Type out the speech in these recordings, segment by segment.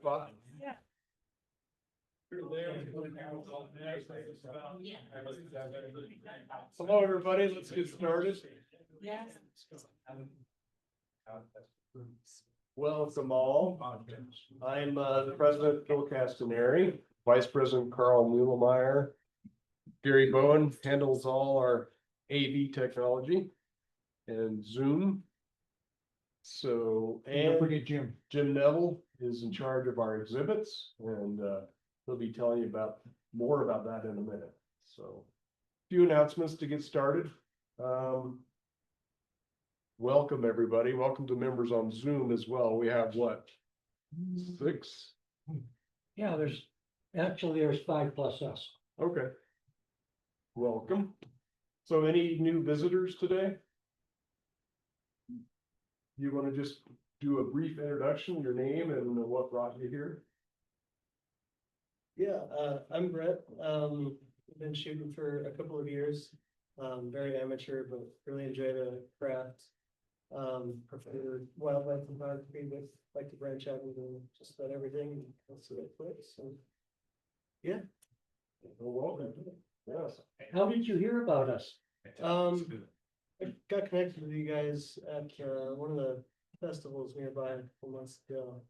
spot. Yeah. Hello, everybody. Let's get started. Yes. Welcome all. I'm the president, Phil Castaneri, vice president, Carl Muehlmeyer. Gary Bowen handles all our AV technology and Zoom. So, and forget Jim. Jim Neville is in charge of our exhibits, and he'll be telling you more about that in a minute. So, a few announcements to get started. Welcome everybody. Welcome to members on Zoom as well. We have what? 6? Yeah, there's 5 plus us. Okay. Welcome. So any new visitors today? You want to just do a brief introduction, your name and what brought you here? Yeah, I'm Brett. Been shooting for a couple of years. Very amateur, but really enjoy the craft. Prefer wildlife photography, but like to branch out and do just about everything. That's the right place. So, yeah. Well, welcome. Yes. How did you hear about us? I got connected with you guys at one of the festivals nearby a couple months ago.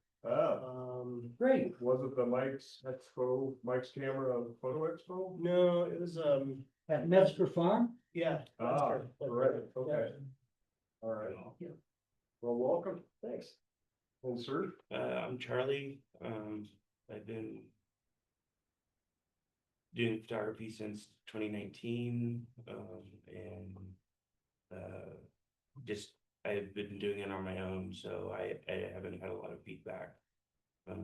Great. Was it the Mike's Camera Photo Expo? No, it was At Metzger Farm? yeah. that's Ah, correct. right, Yeah. okay. All right. Yeah. Well, welcome. Thanks. And sir? I'm Charlie. I've been doing photography since 2019, and I've been doing it on my own, so I haven't had a lot of feedback. I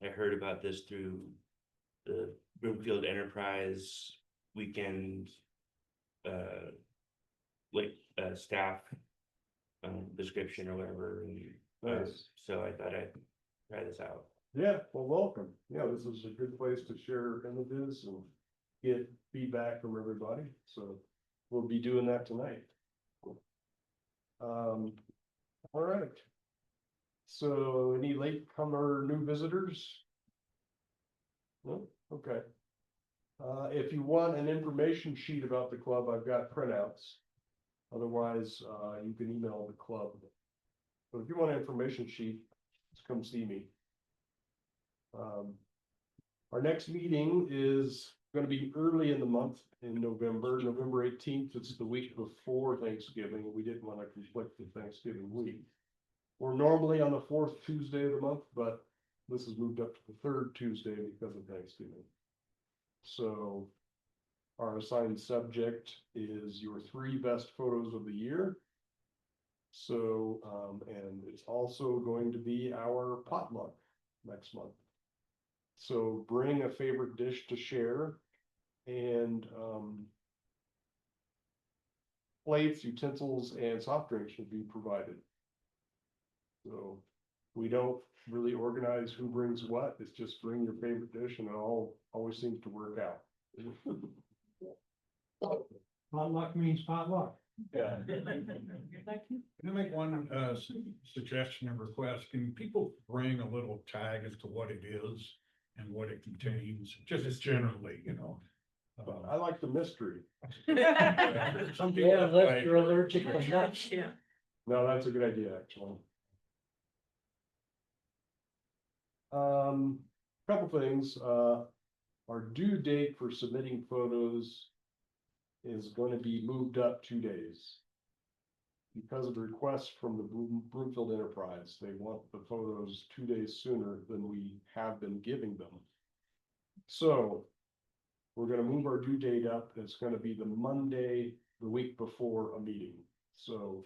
heard about this through the Broomfield Enterprise weekend, staff description or whatever, and Nice. so I thought I'd try this out. Yeah, well, welcome. Yeah, this is a good place to share images and get feedback from everybody. So we'll be doing that tonight. All right. So any latecomer new visitors? No? Okay. If you want an information sheet about the club, I've got printouts. Otherwise, you can email the club. But if you want an information sheet, just come see me. Our next meeting is going to be early in the month in November 18th. It's the week before Thanksgiving. We didn't want to conflict with Thanksgiving week. We're normally on the 4th Tuesday of the month, but this is moved up to the 3rd Tuesday because of Thanksgiving. So our assigned subject is your 3 best photos of the year. So, and it's also going to be our potluck next month. So bring a favorite dish to share, and plates, utensils, and soft drinks will be provided. So we don't really organize who brings what. It's just bring your favorite dish, and it always seems to work out. Potluck means potluck. Yeah. Thank you. Can I make one suggestion and request? Can people bring a little tag as to what it is and what it contains, just as generally, you know? I like the mystery. Some people Yeah, unless like- you're allergic to nuts. Yeah. No, that's a good idea, actually. Couple things, our due date for submitting photos is going to be moved up 2 days. Because of the request from the Broomfield Enterprise, they want the photos 2 days sooner than we have been giving them. So we're going to move our due date up. It's going to be the Monday, the week before a meeting. So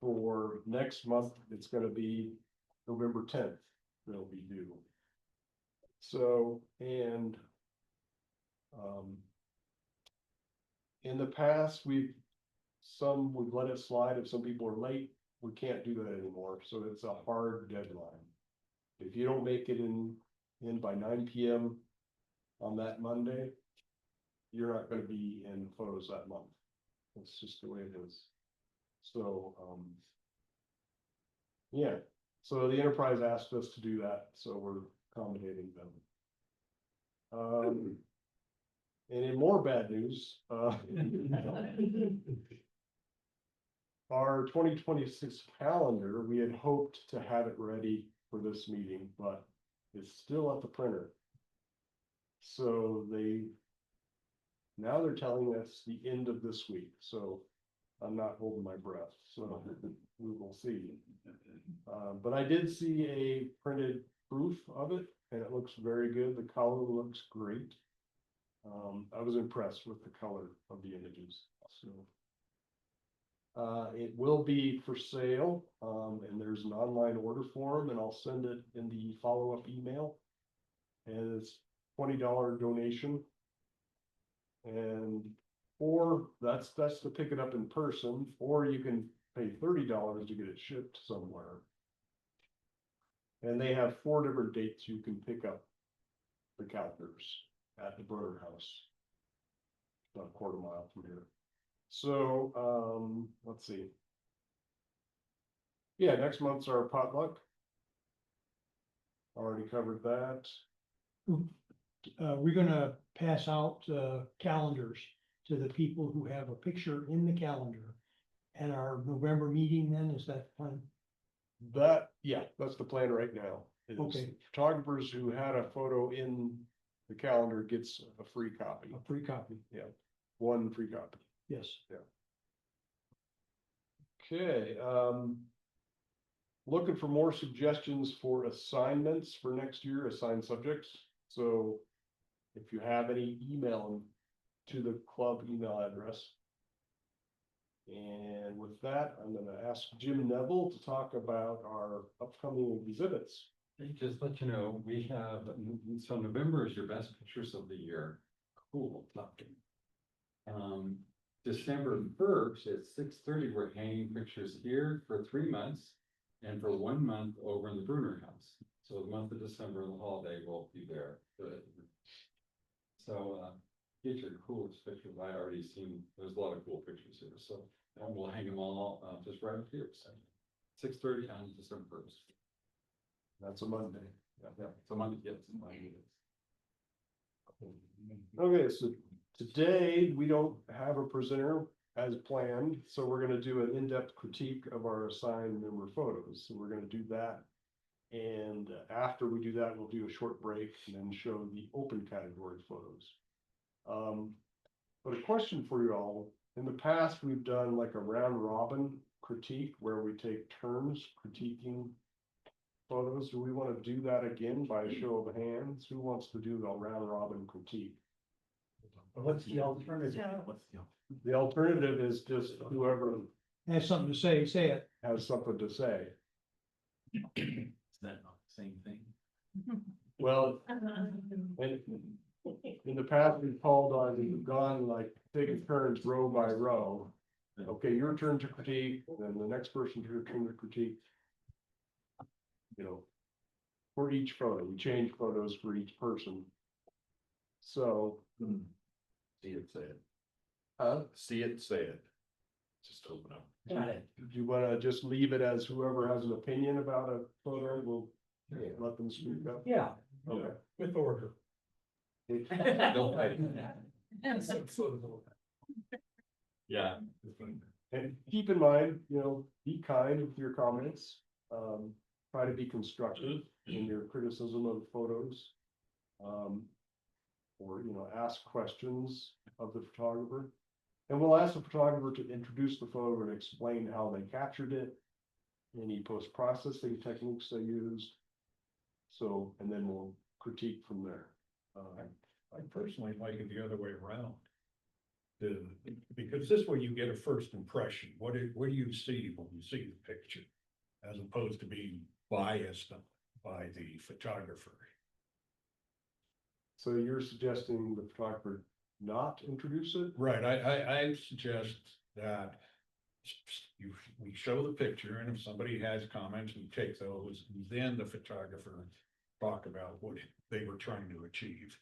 for next month, it's going to be November 10th. They'll be due. So, and in the past, we've let it slide. If some people are late, we can't do that anymore. So it's a hard deadline. If you don't make it in by 9 p.m. on that Monday, you're not going to be in photos that month. It's just the way it is. So, yeah, So the enterprise asked us to do that, so we're accommodating them. And in more bad news, our 2026 calendar, we had hoped to have it ready for this meeting, but it's still at the printer. So now they're telling us the end of this week, so I'm not holding my breath, so we will see. But I did see a printed proof of it, and it looks very good. The color looks great. I was impressed with the color of the images, so. It will be for sale, and there's an online order form, and I'll send it in the follow-up email. And it's $20 donation. And that's to pick it up in person, or you can pay $30 to get it shipped somewhere. And they have 4 different dates you can pick up the calendars at the Brunner House. About a quarter mile from here. So, let's see. Yeah, next month's our potluck. Already covered that. We're gonna pass out, calendars to the people who have a picture in the calendar. At our November meeting then, is that fun? Yeah, that's the plan right now. is Okay. Photographers who had a photo in the calendar gets a free copy, A free copy, 1 free copy. yes. Okay, looking for more suggestions for assignments for next year, assigned subjects. So if you have any, email them to the club email address. And with that, I'm gonna ask Jim Neville to talk about our upcoming exhibits. Hey, just let you know, we have, so November is your best pictures of the year. Cool, talking. December 1st at 6:30, we're hanging pictures here for 3 months. And for 1 month over in the Brunner House. So the month of December, the holiday will be there. So, get your coolest pictures. I already seen, there's a lot of cool pictures here, so, and we'll hang them all, just right up here. So 6:30 on December 1st. That's a Monday. Yeah, so Monday, yes. Monday. Okay, so today we don't have a presenter as planned, so we're gonna do an in-depth critique of our assigned member photos. So we're gonna do that. And after we do that, we'll do a short break and then show the open category photos. But a question for you all, in the past, we've done like a round robin critique where we take turns critiquing photos. Do we want to do that again by a show of hands? Who wants to do the round robin critique? What's the alternative? The alternative is just whoever Has something to say it. has something to say. Is that not the same thing? Well, and in the past, we've called on, we've gone like taking turns row by row. Okay, your turn to critique, then the next person's your turn to critique. You know, for each photo, we change photos for each person. So. See it, say it. Huh? See it, say it. Just open up. Got it. Do you wanna just leave it as whoever has an opinion about a photo, we'll let them speak up? Yeah. Okay. With order. Don't fight. Yeah. And keep in mind, be kind with your comments, try to be constructive in your criticism of photos. Or, ask questions of the photographer. And we'll ask the photographer to introduce the photo and explain how they captured it, any post-processing techniques they used. So, and then we'll critique from there. I personally like it the other way around. Because this way you get a first impression. What do you see when you see the picture? As opposed to being biased by the photographer. So you're suggesting the photographer not introduce it? Right, I suggest that we show the picture, and if somebody has comments, we take those, and then the photographer talk about what they were trying to achieve.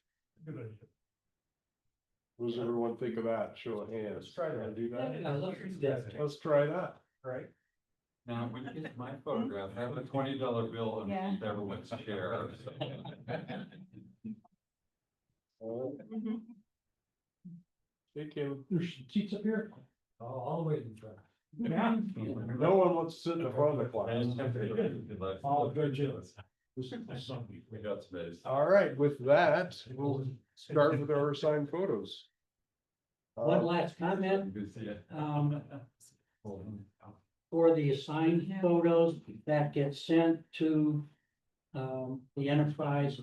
What does everyone think of that? Show of hands. Let's try that. Wanna do that? Yeah, let's do that. Let's try that. Right. Now, when you get my photograph, have a $20 bill and Yeah. everyone's share. Hey, Kim, There's seats up here? All the way in front. Yeah. no one wants to sit in the front of the class. Oh, good job. We got space. All right, with that, we'll start with our assigned photos. One last comment, Good to see you. for the assigned photos that get sent to the enterprise.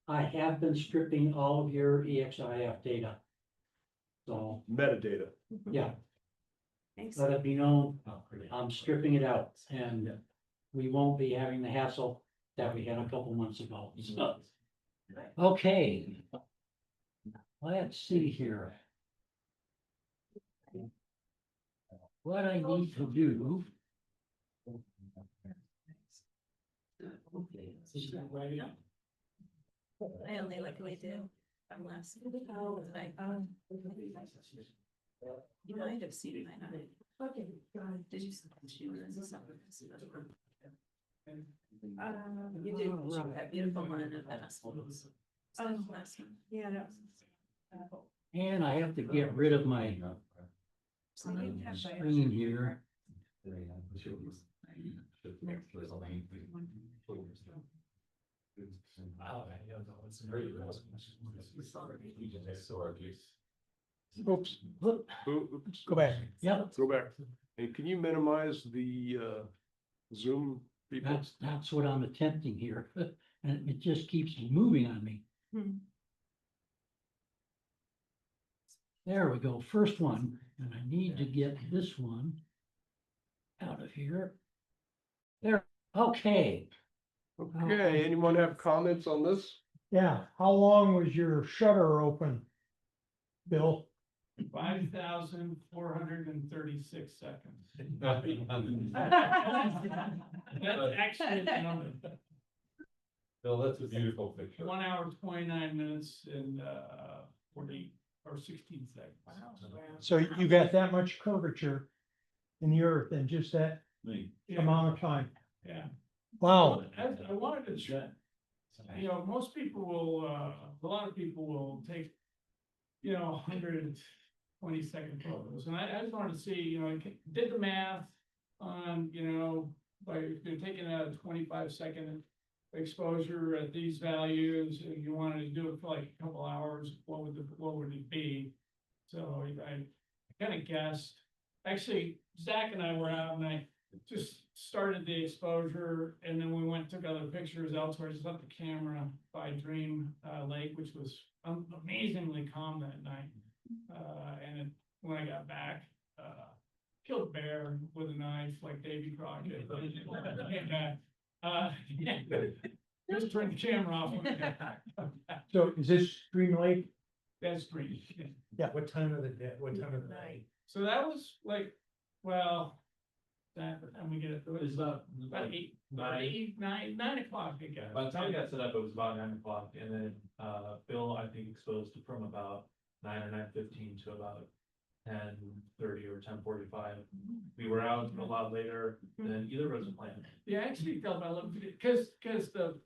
I have been stripping all of your EXIF data. So, Metadata. yeah, Thanks. let it be known, I'm stripping it out and we won't be having the hassle that we had a couple months ago. So, okay. Let's see here. What I need to do. I only like what I do. I'm last. You might have seen mine. Did you? She was in summer. You did, show that beautiful one of us. Oh, last one. Yeah. And I have to get rid of my screen here. Oops. Oops. Go back. Yep, Go back. And can you minimize the Zoom people? that's what I'm attempting here, and it just keeps moving on me. There we go, first one, and I need to get this one out of here. There, okay. Okay, anyone have comments on this? Yeah, how long was your shutter open? Bill? 5,436 seconds. That's actually the number. Bill, that's a beautiful picture. 1 hour, 29 minutes and 40 or 16 seconds. So you got that much curvature in the earth in just that Yeah. amount of time? Yeah. Wow. I wanted to check. You know, most people will, a lot of people will take, 120-second photos. And I just wanted to see, I did the math on, by if you're taking a 25-second exposure at these values, and you wanted to do it for like a couple hours, what would it be? So I kind of guessed. Actually, Zach and I were out and I just started the exposure, and then we went, took other pictures elsewhere, just left the camera by Dream Lake, which was amazingly calm that night. When I got back, killed a bear with a knife like Davy Crockett. Just turned the camera off. when I got back. So is this Dream Lake? That's Dream. What time of the day, what time of the night? So that was like, well, that, and we get it, It's about 9 o'clock, I guess. By the time we got set up, it was about 9 o'clock, and then, Bill, I think exposed from about 9 or 9:15 to about 10:30 or 10:45. We were out a lot later than either of us planned. Yeah, I actually felt about 11, because the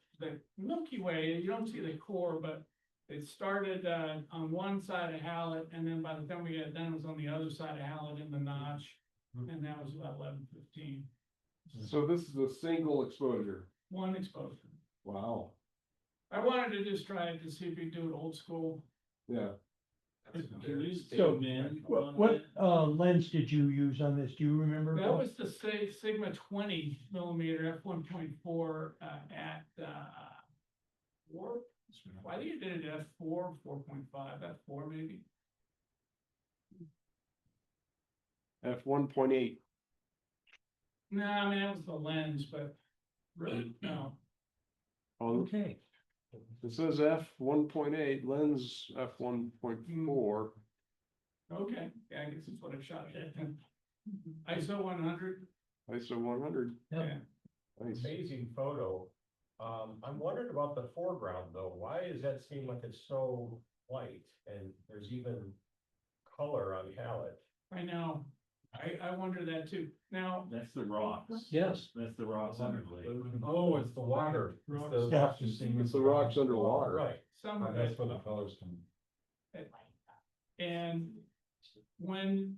Milky Way, you don't see the core, but it started on one side of Hallett, and then by the time we got done, it was on the other side of Hallett in the notch, and that was about 11:15. So this is a single exposure. One exposure. Wow. I wanted to just try it to see if we could do it old school. Yeah. So what lens did you use on this? Do you remember? That was the Sigma 20mm f1.4 at 4. I think it did it at f4, 4.5, f4 maybe. F1.8. No, I mean, that was the lens, but really, no. Okay, It says F1.8, lens F1.4. Okay, yeah, I guess that's what I shot at. ISO 100, ISO 100. yeah. Nice. Amazing photo. I'm wondering about the foreground though. Why does that seem like it's so light and there's even color on Hallett? I know. I wonder that too. Now, That's the rocks. Yes. That's the rocks underlay. Oh, it's the water. It's the- Yeah. It's the rocks underwater. Right, some of That's it, where the colors come. and when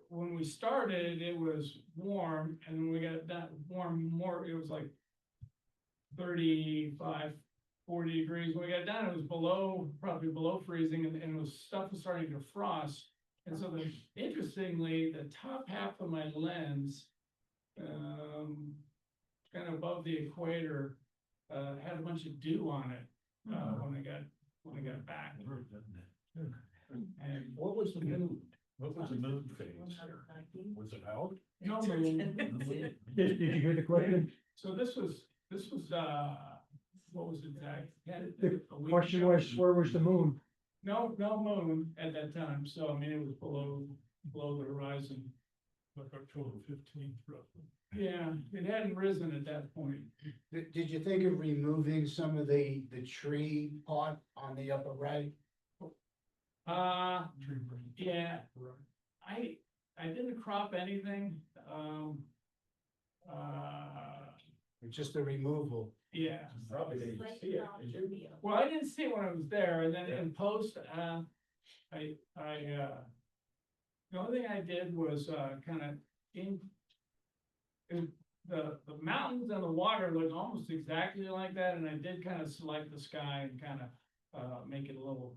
when we started, it was warm, and when we got that warm more, it was like 35, 40 degrees. When we got down, it was probably below freezing, and stuff was starting to frost. And so interestingly, the top half of my lens, kind of above the equator, had a bunch of dew on it, when I got back. And What was the mood? What was the mood phase? Was it out? no moon. Did you hear the question? So this was, what was it, Zach? The question was, where was the moon? No moon at that time, so I mean, it was below the horizon. Like October 15th, roughly. Yeah, it hadn't risen at that point. Did you think of removing some of the tree part on the upper right? Yeah, I didn't crop anything, Just the removal? yeah. probably didn't even see it, did you? Well, I didn't see it when I was there, and then in post, the only thing I did was, the mountains and the water look almost exactly like that, and I did kind of select the sky and kind of, make it a little,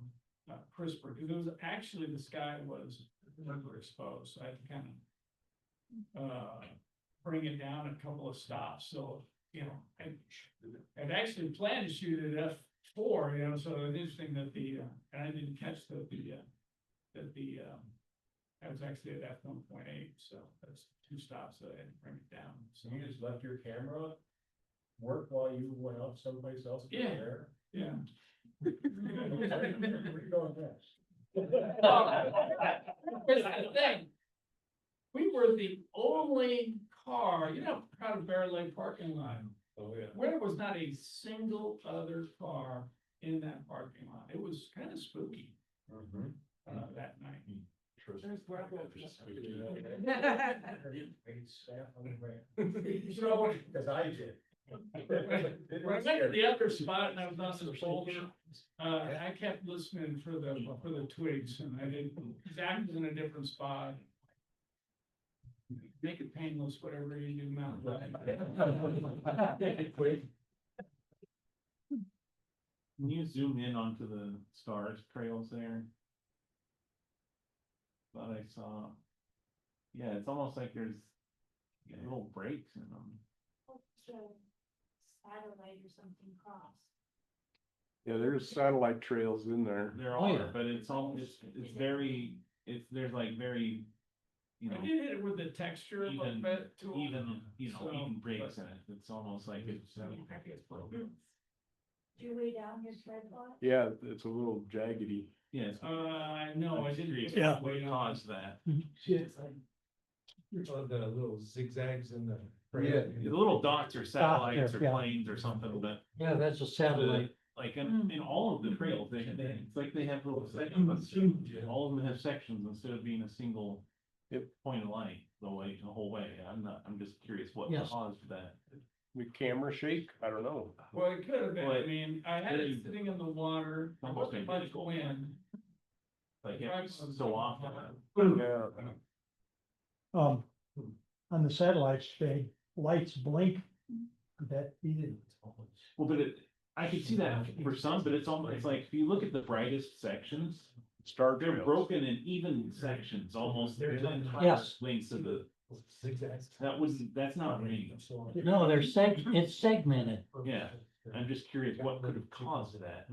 crisper, because it was actually, the sky was exposed, so I had to kind of, bring it down a couple of stops, so, you know, I'd actually planned to shoot at f4, you know, so it's interesting that and I didn't catch that I was actually at f1.8, so that's 2 stops, so I had to bring it down, so. So you just left your camera work while you went out someplace else? Yeah. There? Yeah. Where you going next? Here's the thing. We were the only car, you know, proud of Bear Lake parking lot, Oh, yeah. where there was not a single other car in that parking lot. It was kind of spooky, Mhm. that night. So, Cause I did. when I went to the other spot and I was on the shoulder, I kept listening for the twigs, and I didn't, Zach was in a different spot. Make it painless, whatever you do, Mount. Can you zoom in onto the stars trails there? Thought I saw. Yeah, it's almost like there's little breaks in them. Satellite or something crossed. Yeah, there's satellite trails in there. There Oh, are, yeah. but it's very, there's like very, you I know, did hit it with the texture a little even, bit too. even, you know, So, even breaks in it. It's almost like it's. Did you lay down your tread lot? Yeah, it's a little jaggedy. Yeah. No, I didn't. Yeah. What caused that? Oh, the little zigzags in the. The little dots or satellites or yeah. planes or something, but Yeah, that's a satellite. like in all of the trails, it's like they have little sections. All of them have sections instead of being a single point of light the whole way. I'm just curious what Yes. caused that. The camera shake, I don't know. Well, it could have been, I But- mean, I had it sitting in the water, there wasn't much wind. Like it's so often. Yeah. On the satellites, the lights blink. Could that be the? Well, but I could see that for some, but it's almost, it's like, if you look at the brightest sections, Star they're trails. broken in even sections, almost. They're Yes. Lengths of the, Zigzags. that's not raining. No, it's segmented. Yeah, I'm just curious what could have caused that.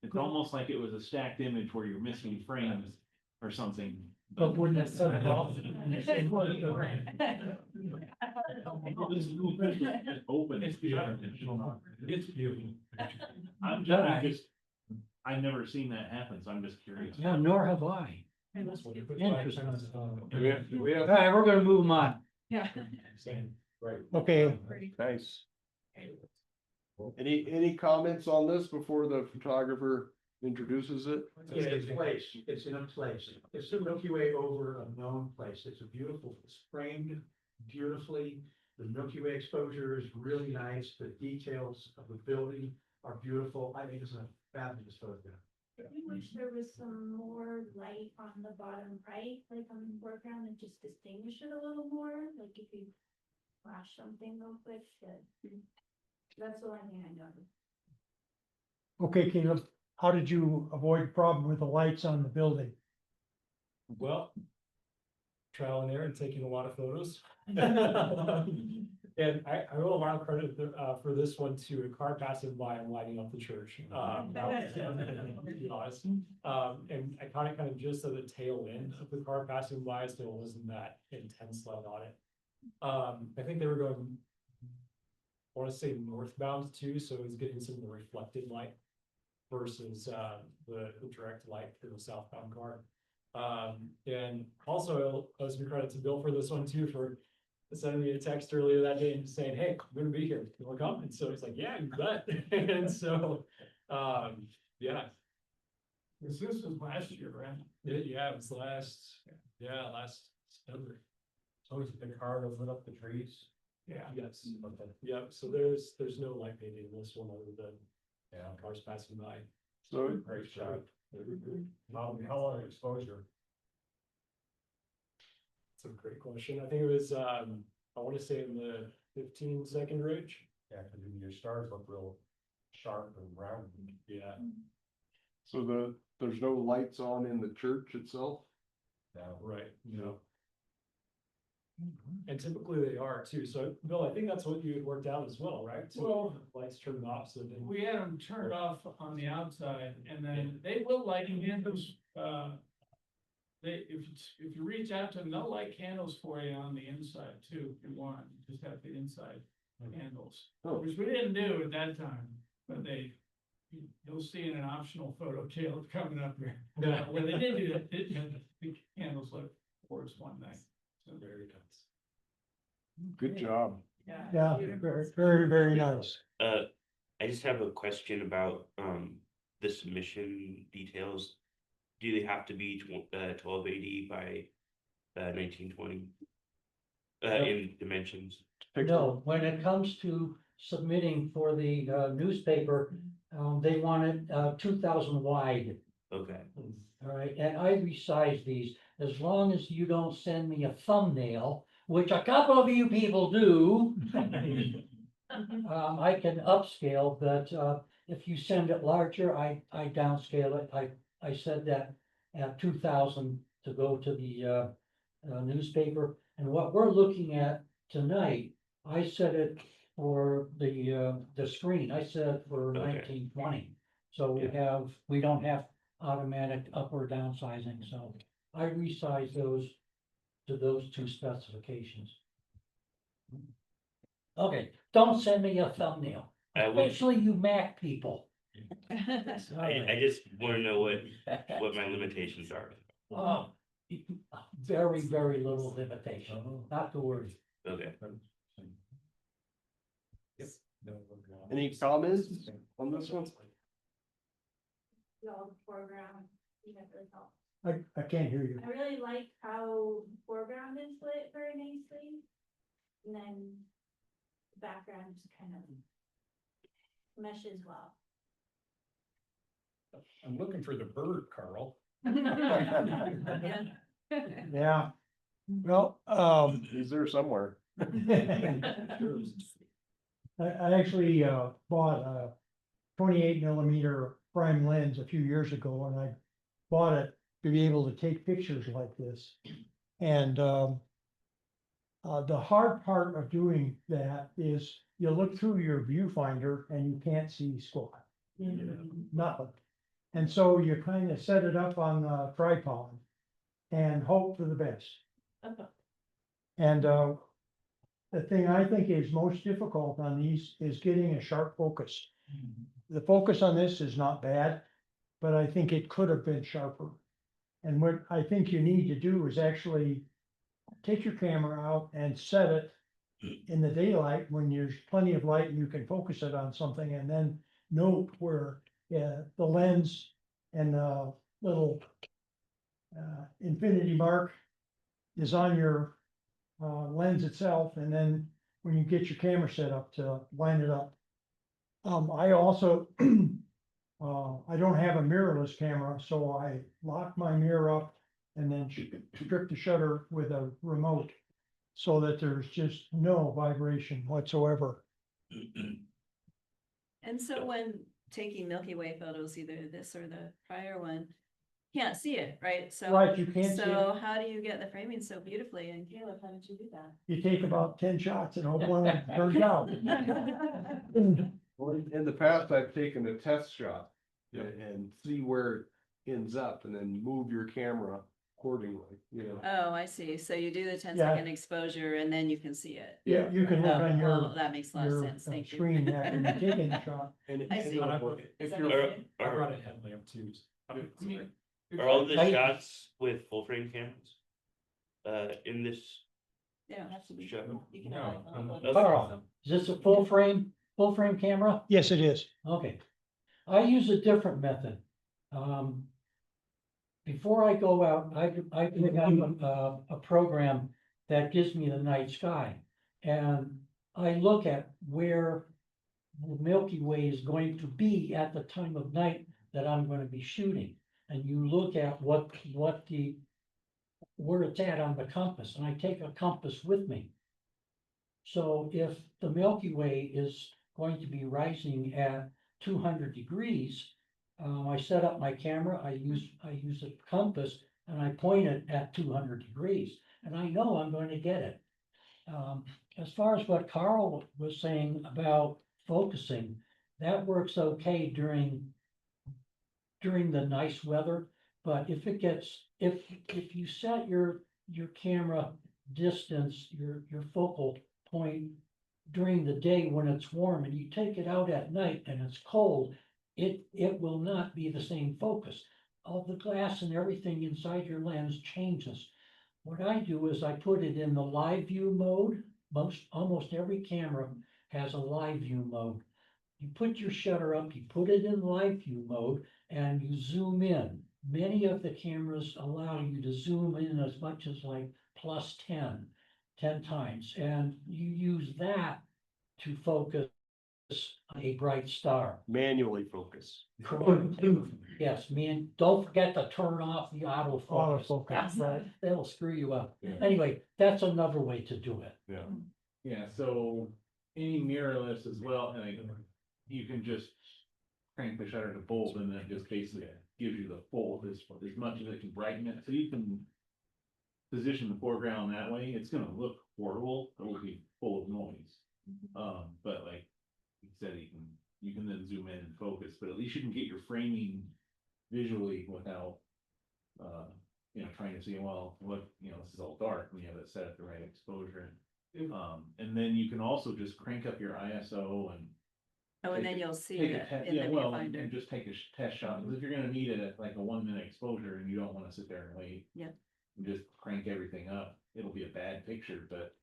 It's almost like it was a stacked image where you're missing frames or something. But wouldn't it? Open. It's beautiful. It's beautiful. I'm just, I've never seen that happen, so I'm just curious. Yeah, nor have I. Interesting. We All have, right, we're gonna move them on. Yeah. Right. Okay, nice. Any comments on this before the photographer introduces it. It's in a place, it's in a place, it's a Milky Way over a known place, it's a beautiful, it's framed beautifully. The Milky Way exposure is really nice, the details of the building are beautiful, I think it's a fabulous photograph. I wish there was some more light on the bottom right, like on the foreground, and just distinguish it a little more, like if you flash something real quick, that's the only thing I noticed. Okay, Caleb, how did you avoid the problem with the lights on the building? Well, trial and error and taking a lot of photos. And I will allow credit for this one to a car passing by and lighting up the church. To be honest. And I caught it kind of just at the tail end of the car passing by, so it wasn't that intense light on it. I think they were going, I want to say northbound too, so it was getting some of the reflected light versus the direct light through the southbound car. And also I'll some credit to Bill for this one too, for sending me a text earlier that day and saying, hey, I'm gonna be here, you wanna come? And so it's like, yeah, you bet. And so, yeah. This was last year, right? Yeah, it was last September. So is the car that lit up the trees? Yeah. Yes, Okay. yep, so there's no light painting in this one other than Yeah, cars passing by. So great shot. How long exposure? It's a great question. I think it was, I want to say in the 15-second range. Yeah, cause your stars look real sharp and round. Yeah. So there's no lights on in the church itself? Yeah. Right, yeah. And typically they are too. So Bill, I think that's what you had worked out as well, right? So Well, lights turned off, so then. we had them turned off on the outside, and then they will light candles, if you reach out to them, they'll light candles for you on the inside too, if you want, just have the inside candles. Oh. Which we didn't do at that time, but you'll see in an optional photo, Caleb, coming up here. Yeah. Where they did do that, the candles lit for us one night. So Very nice. Good job. Yeah, very, very nice. I just have a question about, the submission details. Do they have to be 1280 by 1920? In dimensions? No, when it comes to submitting for the newspaper, they want it 2,000 wide. Okay, All right, and I resize these, as long as you don't send me a thumbnail, which a couple of you people do. I can upscale, but if you send it larger, I downscale it. I said that at 2,000 to go to the newspaper. And what we're looking at tonight, I set it for the screen. I set it for Okay. 1920. So we don't have automatic up or downsizing, so I resize those to those two specifications. Okay, don't send me a thumbnail, I will. especially you Mac people. I just want to know what my limitations are. Oh, very, very little limitation, not to worry. Okay. Any comments on this one? All the foreground, you know, really help. I can't hear you. I really like how the foreground is lit very nicely. And then the background just kind of meshes well. I'm looking for the bird, Carl. Yeah. Well, He's there somewhere. I actually bought a 28mm prime lens a few years ago, and I bought it to be able to take pictures like this. And the hard part of doing that is you look through your viewfinder and you can't see squat. Nothing. And so you kind of set it up on the tripod and hope for the best. And the thing I think is most difficult on these is getting a sharp focus. The focus on this is not bad, but I think it could have been sharper. And what I think you need to do is actually take your camera out and set it in the daylight when there's plenty of light and you can focus it on something, and then note where the lens and the little infinity mark is on your lens itself, and then when you get your camera set up to line it up. I also, I don't have a mirrorless camera, so I lock my mirror up and then strip the shutter with a remote so that there's just no vibration whatsoever. And so when taking Milky Way photos, either this or the prior one, can't see it, right? So, Right, you can't see it. so how do you get the framing so beautifully? And Caleb, how did you do that? You take about 10 shots and hope one turns out. Well, in the past, I've taken a test shot and see where it ends up and then move your camera accordingly, you know. Oh, I see. So you do the 10 Yeah. second exposure and then you can see it. Yeah, you can look on Oh, your, that makes a lot of your sense. Thank you. screen after you're taking the shot. And I see. if that you're, okay? I brought a headlamp too. Are all the I- shots with full frame cameras? In this They don't have to be. show? You can No, have I'm- all of Okay. Carl, is this a full frame camera? Yes, it is. Okay, I use a different method. Before I go out, I pick up a program that gives me the night sky. And I look at where the Milky Way is going to be at the time of night that I'm gonna be shooting. And you look at where it's at on the compass, and I take a compass with me. So if the Milky Way is going to be rising at 200 degrees, I set up my camera, I use a compass, and I point it at 200 degrees, and I know I'm going to get it. As far as what Carl was saying about focusing, that works okay during the nice weather, but if you set your camera distance, your focal point during the day when it's warm, and you take it out at night and it's cold, it will not be the same focus. All the glass and everything inside your lens changes. What I do is I put it in the live view mode. Almost every camera has a live view mode. You put your shutter up, you put it in live view mode, and you zoom in. Many of the cameras allow you to zoom in as much as like plus 10 times, and you use that to focus a bright star. manually focus. Yes, man, don't forget to turn off the autofocus. Autofocus, right. That'll screw you up. Yeah. Anyway, that's another way to do it. Yeah. Yeah, so any mirrorless as well, like, you can just crank the shutter to bold and then it just basically gives you the full, as much as it can brighten it, so you can position the foreground that way, it's gonna look horrible, it will be full of noise. But like you said, you can then zoom in and focus, but at least you can get your framing visually without trying to see, well, what, this is all dark, when you have it set at the right exposure. And then you can also just crank up your ISO and Oh, and then you'll see take it a in the and viewfinder. just take a test shot, because if you're gonna need it at like a 1 minute exposure and you don't wanna sit there and wait. Yep. And just crank everything up, it'll be a bad picture, but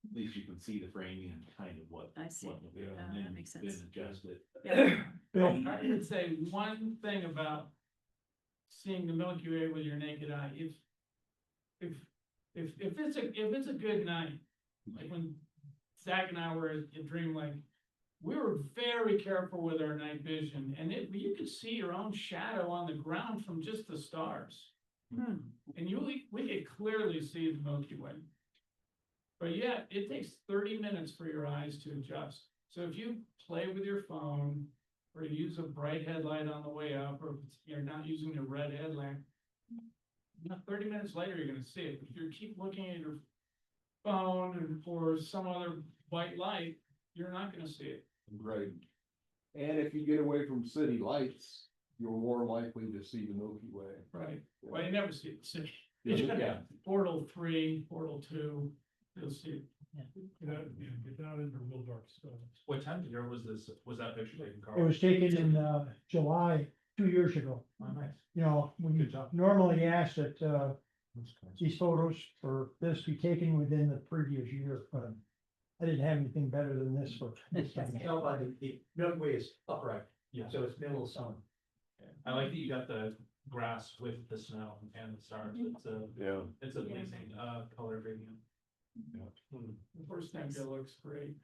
at least you can see the framing and kind of what. I see. what will do, Oh, and that then- makes Then sense. adjust it. Yeah. Bill, I would say one thing about seeing the Milky Way with your naked eye, if it's a good night, like when Zach and I were at Dream Lake, we were very careful with our night vision, and you could see your own shadow on the ground from just the stars. And we could clearly see the Milky Way. But yeah, it takes 30 minutes for your eyes to adjust. So if you play with your phone, or use a bright headlight on the way up, or if you're not using a red headlamp, 30 minutes later, you're gonna see it. If you keep looking at your phone or some other white light, you're not gonna see it. Right. And if you get away from city lights, you're more likely to see the Milky Way. Right. Well, you never see it. See, Yeah. Portal 3, Portal 2, you'll see it. Get out into real dark stuff. What time of year was that picture taken, Carl? it was taken in July 2 years ago. You know, we normally ask that these photos for this be taken within the previous year, but I didn't have anything better than this for this time. The Milky Way is upright, Yeah. so it's middle of summer. I like that you got the grass with the snow and the stars. Yeah. It's a pleasing, color gradient. The first nebula looks great.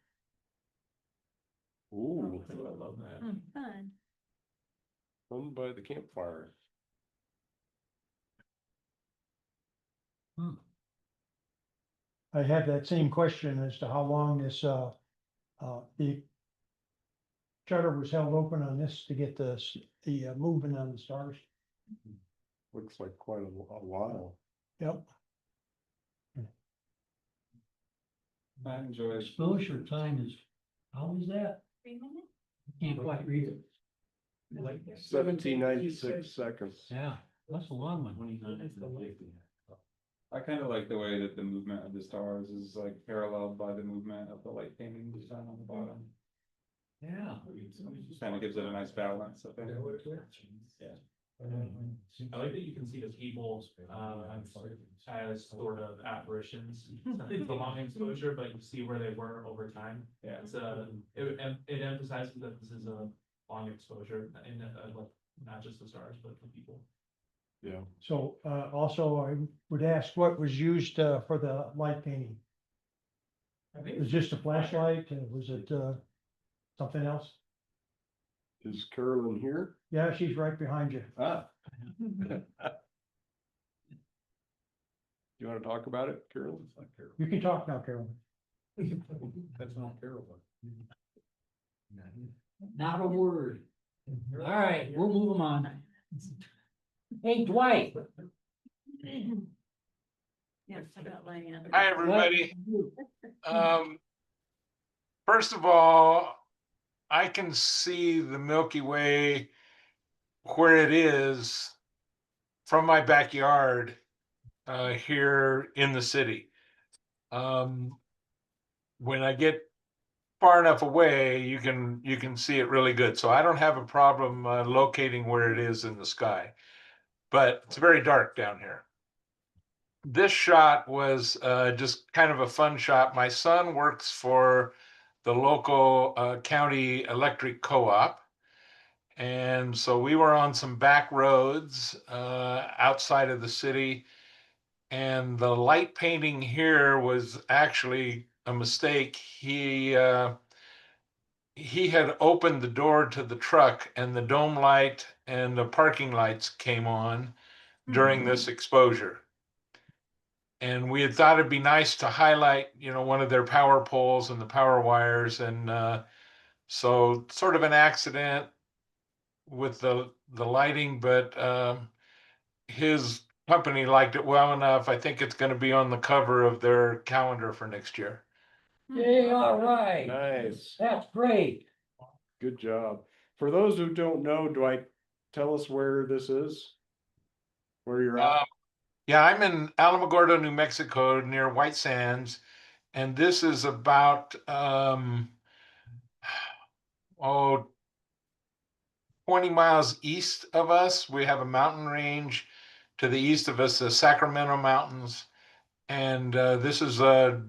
Ooh, I love that. Fun. fun by the campfire. I have that same question as to how long this, the shutter was held open on this to get the movement on the stars. Looks like quite a while. Yep. I enjoy it. Exposure time is, how is that? 3 minutes? Can't quite read it. 1796 seconds. Yeah, that's a long one. I kind of like the way that the movement of the stars is like paralleled by the movement of the light painting design on the bottom. Yeah. Kind of gives it a nice balance, I think. I like that you can see the people, as sort of apparitions. It's a long exposure, but you see where they were over time. Yeah. It's it emphasizes that this is a long exposure and, not just the stars, but the people. Yeah. So, also I would ask what was used, for the light painting? I think It was just a flashlight, was it, something else? Is Carolyn here? Yeah, she's right behind you. Ah. You wanna talk about it, Carolyn? You can talk now, Carolyn. That's not Carolyn. Not a word. All right, we'll move them on. Hey, Dwight. Yeah, about lighting up. Hi, everybody. First of all, I can see the Milky Way where it is from my backyard here in the city. When I get far enough away, you can see it really good. So I don't have a problem locating where it is in the sky, but it's very dark down here. This shot was just kind of a fun shot. My son works for the local county electric co-op. And so we were on some back roads outside of the city. And the light painting here was actually a mistake. He had opened the door to the truck and the dome light and the parking lights came on during this exposure. And we had thought it'd be nice to highlight, one of their power poles and the power wires. And so sort of an accident with the lighting, but his company liked it well enough. I think it's going to be on the cover of their calendar for next year. Hey, all right. Nice. That's great. Good job. For those who don't know, Dwight, tell us where this is. Where you're at. Yeah, I'm in Alamogordo, New Mexico, near White Sands, and this is about 20 miles east of us. We have a mountain range to the east of us, the Sacramento Mountains, and this is a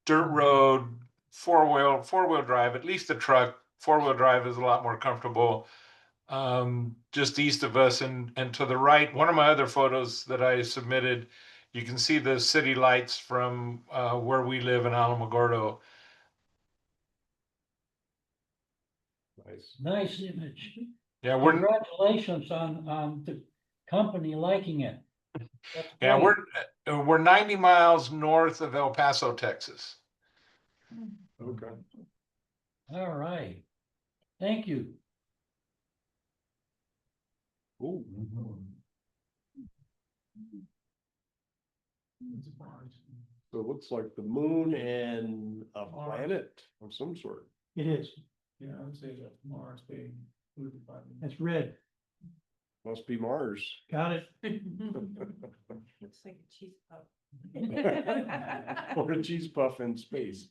dirt road, four-wheel drive. At least the truck, four-wheel drive is a lot more comfortable. Just east of us, and to the right, one of my other photos that I submitted, you can see the city lights from where we live in Alamogordo. Nice. Nice image. Yeah, Congratulations on the company liking it. That's yeah, great. we're 90 miles north of El Paso, Texas. Okay. All right. Thank you. Ooh. So it looks like the moon and a planet of some sort. It is. Yeah, I would say that Mars being polluted by the. It's red. Must be Mars. Got it. Looks like a cheese puff. Or a cheese puff in space.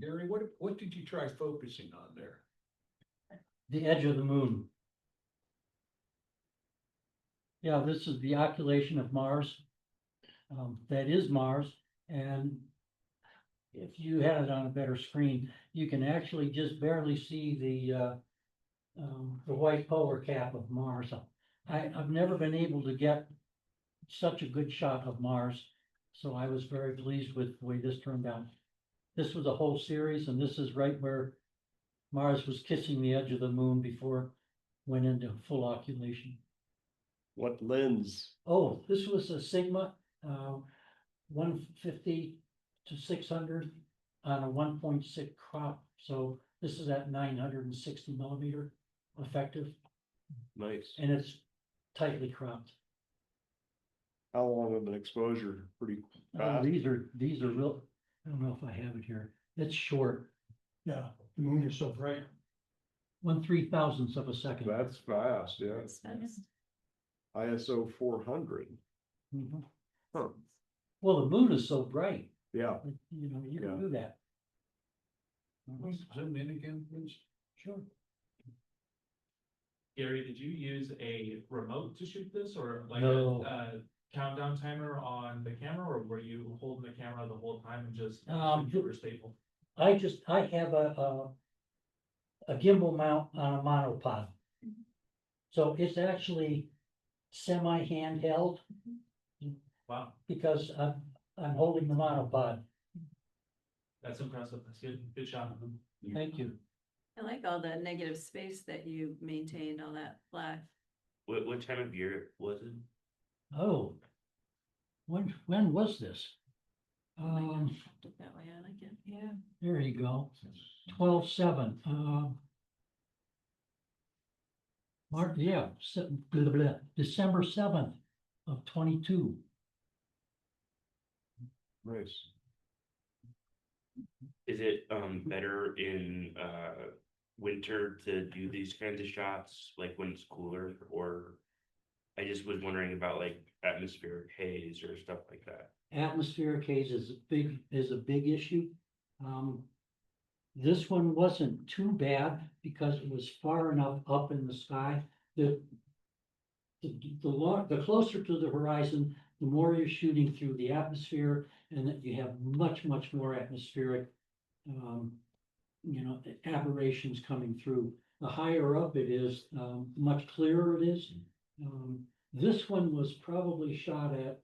Gary, what did you try focusing on there? The edge of the moon. Yeah, this is the occultation of Mars. That is Mars, and if you had it on a better screen, you can actually just barely see the white polar cap of Mars. I've never been able to get such a good shot of Mars, so I was very pleased with the way this turned out. This was a whole series, and this is right where Mars was kissing the edge of the moon before it went into full occultation. What lens? Oh, this was a Sigma, 150 to 600 on a 1.6 crop. So this is at 960 millimeter effective, Nice. and it's tightly cropped. How long of an exposure? Pretty fast? These are real, I don't know if I have it here. It's short, Yeah, the moon is so bright. 1/3000th of a second. That's fast, yeah. That's fast. ISO 400. Mhm. Huh. Well, the moon is so bright, Yeah. you know, you Yeah. can do that. Zoom in again, please. Sure. Gary, did you use a remote to shoot this or like No. a countdown timer on the camera, or were you holding the camera the whole time and just super stable? I have a gimbal mount on a monopod. So it's actually semi-handheld Wow, because I'm holding the monopod. that's impressive. That's good shot of them. Thank you. I like all the negative space that you maintained, all that black. What time of year was it? Oh. When was this? Oh my gosh, look that way, I like it, yeah. There you go. 12/7, March, yeah, blah, blah, December 7th of 22. Nice. Is it better in winter to do these kinds of shots, like when it's cooler, or I just was wondering about like atmospheric haze or stuff like that. Atmospheric haze is a big issue. This one wasn't too bad because it was far enough up in the sky that the closer to the horizon, the more you're shooting through the atmosphere, and that you have much more atmospheric, aberrations coming through. The higher up it is, much clearer it is. This one was probably shot at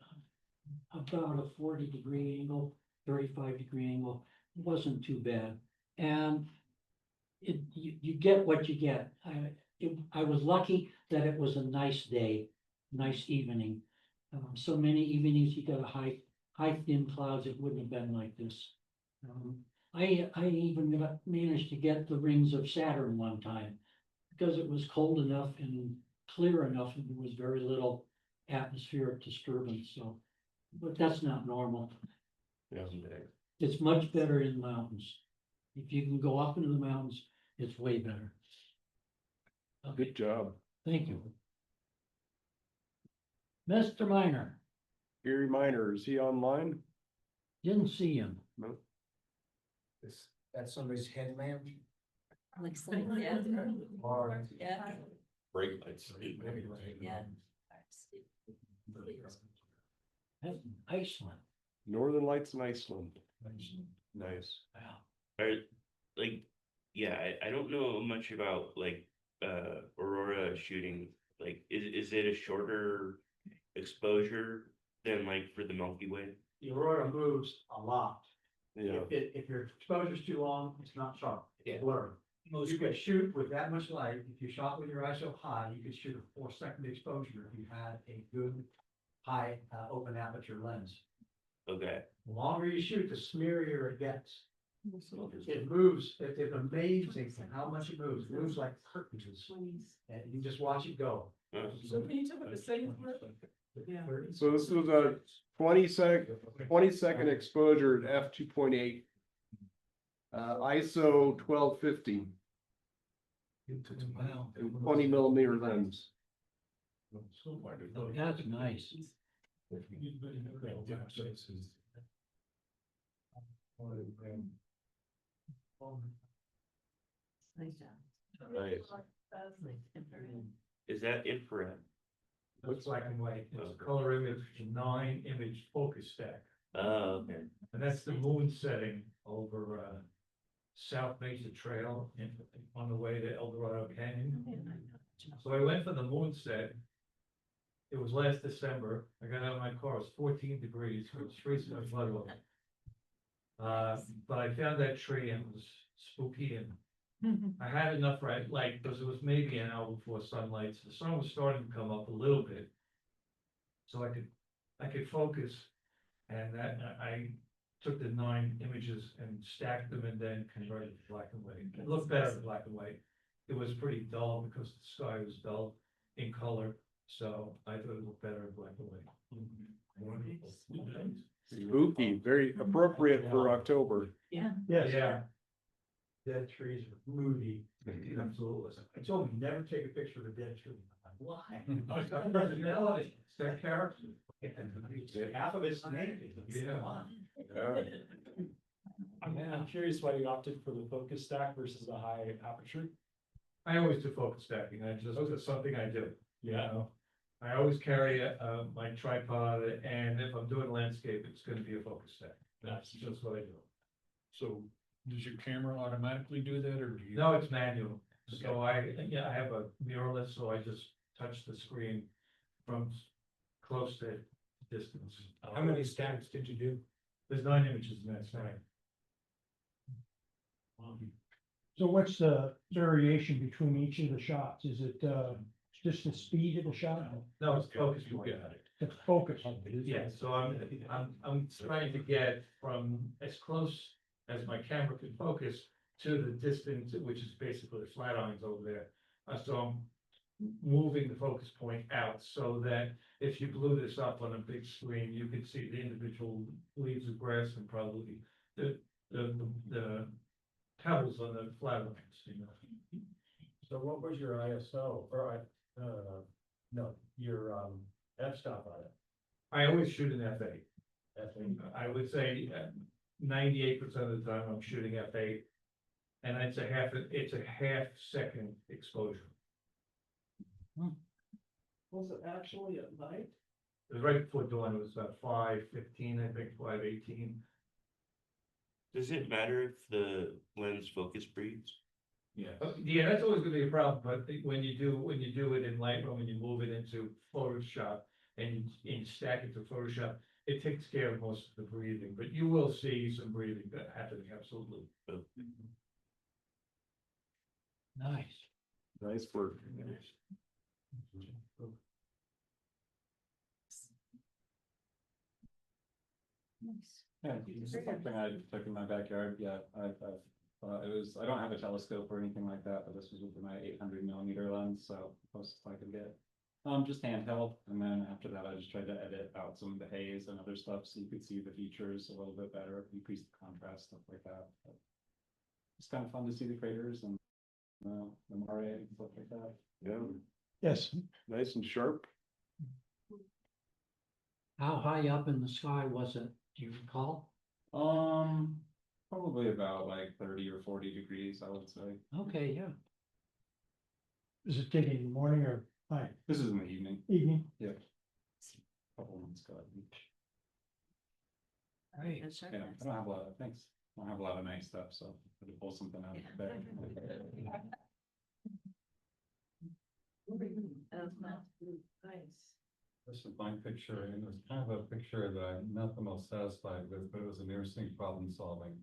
about a 40-degree angle, 35-degree angle. It wasn't too bad. And you get what you get. I was lucky that it was a nice day, nice evening. So many evenings you got a high thin clouds, it wouldn't have been like this. I even managed to get the rings of Saturn one time because it was cold enough and clear enough and there was very little atmospheric disturbance. So, but that's not normal. Yeah. It's much better in the mountains. If you can go up into the mountains, it's way better. Okay, Good job. thank you. Mr. Minor, Gary Minor, is he online? didn't see him. No. That's somebody's headlamp? Looks like, yeah. Yeah, Brake lights. yeah. That's Iceland. Northern Lights in Iceland. Nice. Wow. Or like, yeah, I don't know much about like aurora shooting. Like, is it a shorter exposure than like for the Milky Way? The aurora moves a lot. Yeah. If your exposure's too long, it's not sharp, Yeah. it's blurry. You could shoot with that much light, if you shot with your ISO high, you could shoot a 4-second exposure if you had a good high open aperture lens. Okay. The longer you shoot, the smearier it gets. It moves, it's amazing how much it moves. It moves like curtains. And you just watch it go. So can you tell me the same? Yeah. So this was a 20-second exposure at f2.8. ISO 1250 Wow. and 20mm lens. That's nice. Nice job. Nice. Is that infrared? Looks black and white. It's Okay. color image, 9-image focus stack. Oh, okay. And that's the moon setting over South Mesa Trail on the way to El Dorado Canyon. So I went for the moon set. It was last December. I got out of my car, it was 14 degrees, it was freezing my blood off. But I found that tree and it was spooky, and I had enough light, because it was maybe an hour before sunlight, so the sun was starting to come up a little bit. So I could focus, and that, I took the 9 images and stacked them and then converted to black and white. It looked better in black and white. It was pretty dull because the sky was dull in color, so I thought it looked better in black and white. Spooky, very appropriate for October. Yeah. Yes. Yeah. Dead trees are moody. Absolutely. I told him never take a picture of a dead tree. I'm like, why? It's got personality, it's got character. Half of it's native. Yeah. I'm curious why you opted for the focus stack versus the high aperture. I always do focus stacking, it's something I do. Yeah. I always carry my tripod, and if I'm doing landscape, it's gonna be a focus stack. That's just what I do. So does your camera automatically do that, or do you? No, it's manual. So I have a mirrorless, so I just touch the screen from close to distance. How many stacks did you do? There's 9 images in that stack. So what's the variation between each of the shots? Is it, just the speed of the shot? No, it's focus You point. got it. The focus. Yeah, so I'm trying to get from as close as my camera can focus to the distance, which is basically the flat irons over there. So I'm moving the focus point out so that if you blew this up on a big screen, you could see the individual leaves of grass and probably the pebbles on the flat irons, you know. So what was your ISO or no, your f-stop on it? I always shoot an f8. F8. I would say 98% of the time I'm shooting f8. And it's a half second exposure. Was it actually at night? It was right before dawn, it was about 5:15, I think, 5:18. Does it matter if the lens focus breathes? Yeah. Yeah, that's always gonna be a problem, but when you do it in Lightroom, when you move it into Photoshop and you stack it to Photoshop, it takes care of most of the breathing, but you will see some breathing happening, absolutely. Nice. Nice work. Yeah, this is something I took in my backyard. Yeah, I don't have a telescope or anything like that, but this was with my 800mm lens, so closest I could get. Just handheld, and then after that, I just tried to edit out some of the haze and other stuff so you could see the features a little bit better, increase the contrast, stuff like that. But it's kind of fun to see the craters and the mare and stuff like that. Yeah, Yes. nice and sharp. How high up in the sky was it? Do you recall? Probably about like 30 or 40 degrees, I would say. Okay, yeah. Is it taken in the morning or night? This is in the evening. Evening? Yeah. Couple months ago, I think. Right. Yeah, I don't have a lot of, thanks. I don't have a lot of nice stuff, so I had to pull something out of the bag. This is my picture, and it was kind of a picture that I'm not the most satisfied with, but it was an interesting problem solving.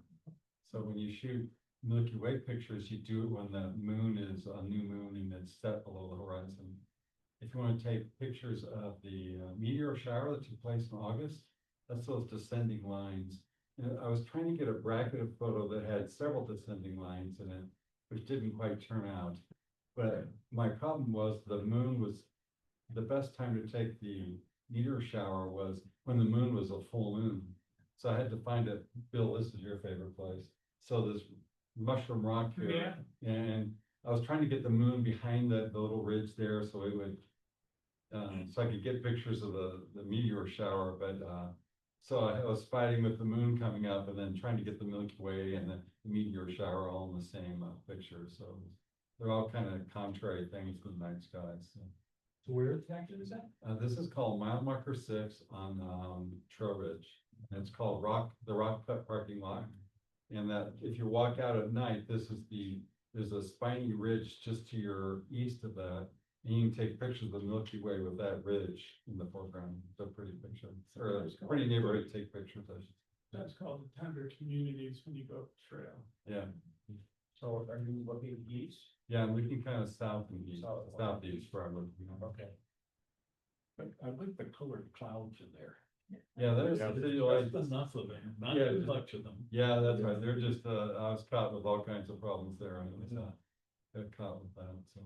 So when you shoot Milky Way pictures, you do it when the moon is a new moon and it's set below the horizon. If you want to take pictures of the meteor shower that took place in August, that's those descending lines. And I was trying to get a bracketed photo that had several descending lines in it, which didn't quite turn out. But my problem was the moon was, the best time to take the meteor shower was when the moon was a full moon. So I had to find it. Bill, this is your favorite place. So this mushroom rock here, and I was trying to get the moon behind the little ridge there, so it would, so I could get pictures of the meteor shower. But so I was fighting with the moon coming up, and then trying to get the Milky Way and the meteor shower all in the same picture. So they're all kind of contrary things in the night sky. So where exactly is that? This is called mile marker 6 on Trail Ridge. And it's called the Rock Cut parking lot. And that if you walk out at night, there's a spiny ridge just to your east of that. And you can take pictures of the Milky Way with that ridge in the foreground. It's a pretty picture, or a pretty neighborhood to take pictures of. That's called the tundra communities when you go up the trail. Yeah, So are you looking east? yeah, I'm looking kind of south and east, South. southeast where I'm looking. Okay. But I like the colored clouds in there. Yeah, there's, Enough of them, not Yeah. too much of them. yeah, that's right. They're just, I was caught with all kinds of problems there. And it was, got caught with that, so.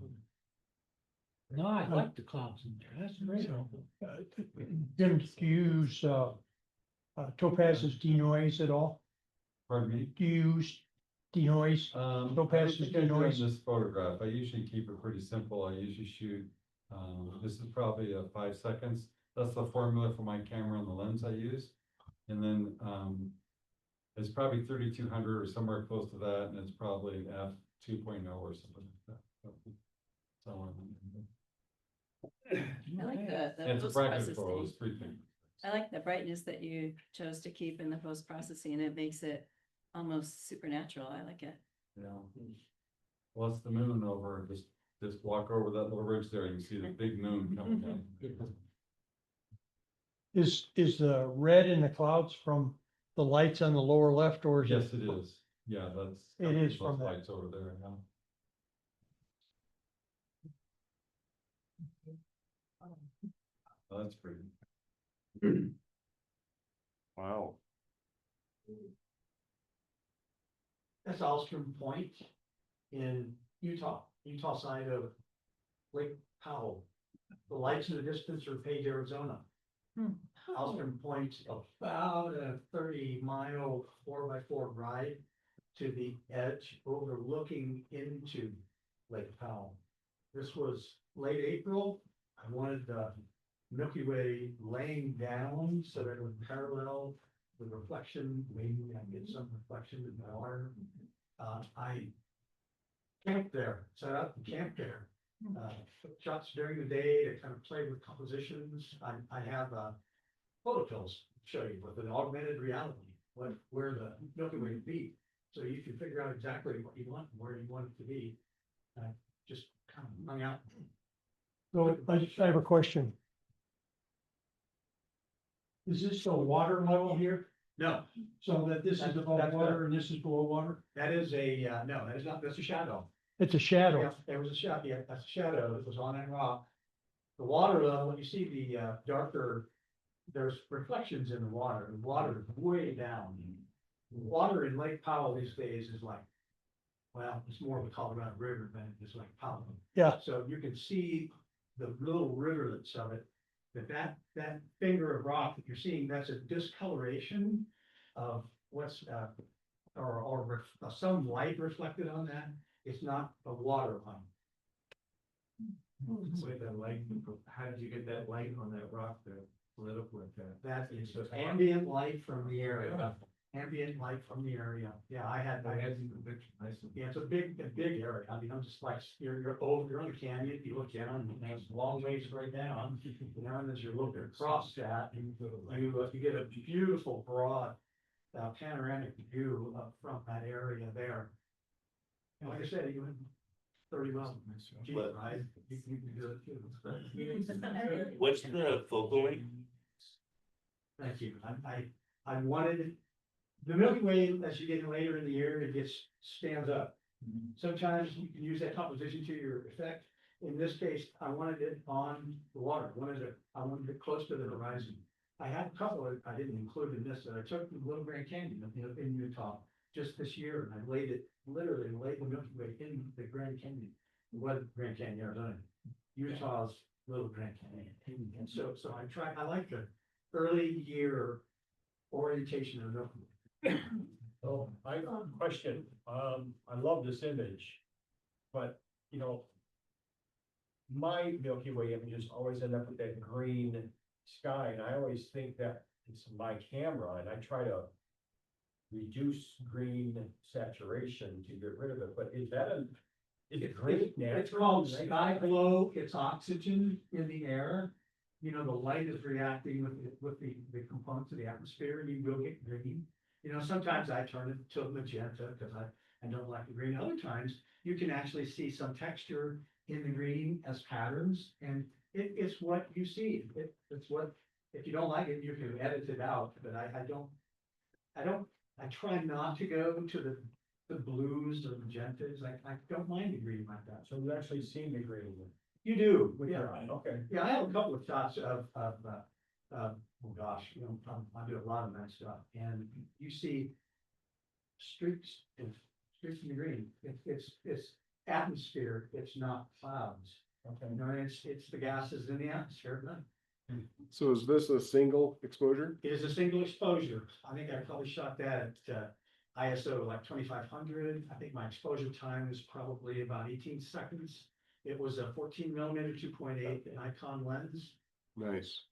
No, I like the clouds in there, that's great. Jim, do you use, Topaz's denoise at all? Pardon me? Do you use denoise? I Topaz's don't think I do denoise? in this photograph. I usually keep it pretty simple. I usually shoot, this is probably 5 seconds. That's the formula for my camera and the lens I use. And then, it's probably 3200 or somewhere close to that, and it's probably f 2.0 or something like that. So, I like the and it's a post bracket photo, processing. it's 3 things. I like the brightness that you chose to keep in the post processing. It makes it almost supernatural. I like it. Yeah. Well, it's the moon over, just walk over that little ridge there, you can see the big moon coming down. Is the red in the clouds from the lights on the lower left, or is Yes, it? it is. Yeah, that's. It is those from that. lights over there, yeah. Oh, that's pretty. Wow. That's Alstrom Point in Utah side of Lake Powell. The lights in the distance are Page, Arizona. Alstrom Point, about a 30-mile 4x4 ride to the edge overlooking into Lake Powell. This was late April. I wanted the Milky Way laying down so that it would parallel the reflection, maybe I get some reflection in the water. I camped there, set up and camped there. Took shots during the day to kind of play with compositions. I have photopills to show you with an augmented reality, where the Milky Way would be. So you can figure out exactly what you want and where you want it to be. Just kind of hung out. So I have a question. Is this the water level here? No, So that this is above water and this is below water? that is no, that is not, that's a shadow. It's a shadow. Yeah, there was a shadow, yeah, that's a shadow that was on that rock. The water level, when you see the darker, there's reflections in the water is way down. Water in Lake Powell these days is like, well, it's more of a Colorado River than it is Lake Powell. Yeah. So you can see the little rivulets of it, that finger of rock that you're seeing, that's a discoloration of what's, some light reflected on that. It's not a water line. With the light, how did you get that light on that rock that lit up like that? That is just ambient light from the area. Ambient light from the area. Yeah, I had some conviction, nice. yeah, it's a big area. I mean, I'm just like, you're on the canyon, you look down, and there's a long ways right down. And as you're looking across that, you get a beautiful broad panoramic view from that area there. And like I said, you went 30 miles. Gee, right? You can do it too. What's the focal length? Thank you. I wanted, the Milky Way, as you get later in the year, it stands up. Sometimes you can use that composition to your effect. In this case, I wanted it on the water. I wanted it close to the horizon. I had a couple of, I didn't include in this, that I took from Little Grand Canyon in Utah just this year, and I literally laid the Milky Way in the Grand Canyon. What Grand Canyon, Arizona, Utah's Little Grand Canyon. And so I like the early year orientation of Milky Way. So I have a question. I love this image, but you know, my Milky Way images always end up with that green sky, and I always think that it's my camera, and I try to reduce green saturation to get rid of it, but is it green? It's called sky glow. It's oxygen in the air. You know, the light is reacting with the components of the atmosphere, and you will get green. You know, sometimes I turn it to magenta because I don't like the green. Other times you can actually see some texture in the green as patterns, and it's what you see. It's what, if you don't like it, you can edit it out, but I try not to go to the blues or magentas. I don't mind the green like that. So you actually see the green. You do, With yeah. your eye, okay. Yeah, I have a couple of shots of, oh gosh, you know, I do a lot of that stuff, and you see streaks in the green. It's atmosphere, it's not clouds. Okay. You know, it's the gases in the atmosphere, but So is this a single exposure? it is a single exposure. I think I probably shot that at, ISO like 2500. I think my exposure time was probably about 18 seconds. It was a 14mm 2.8 Nikon lens. Nice.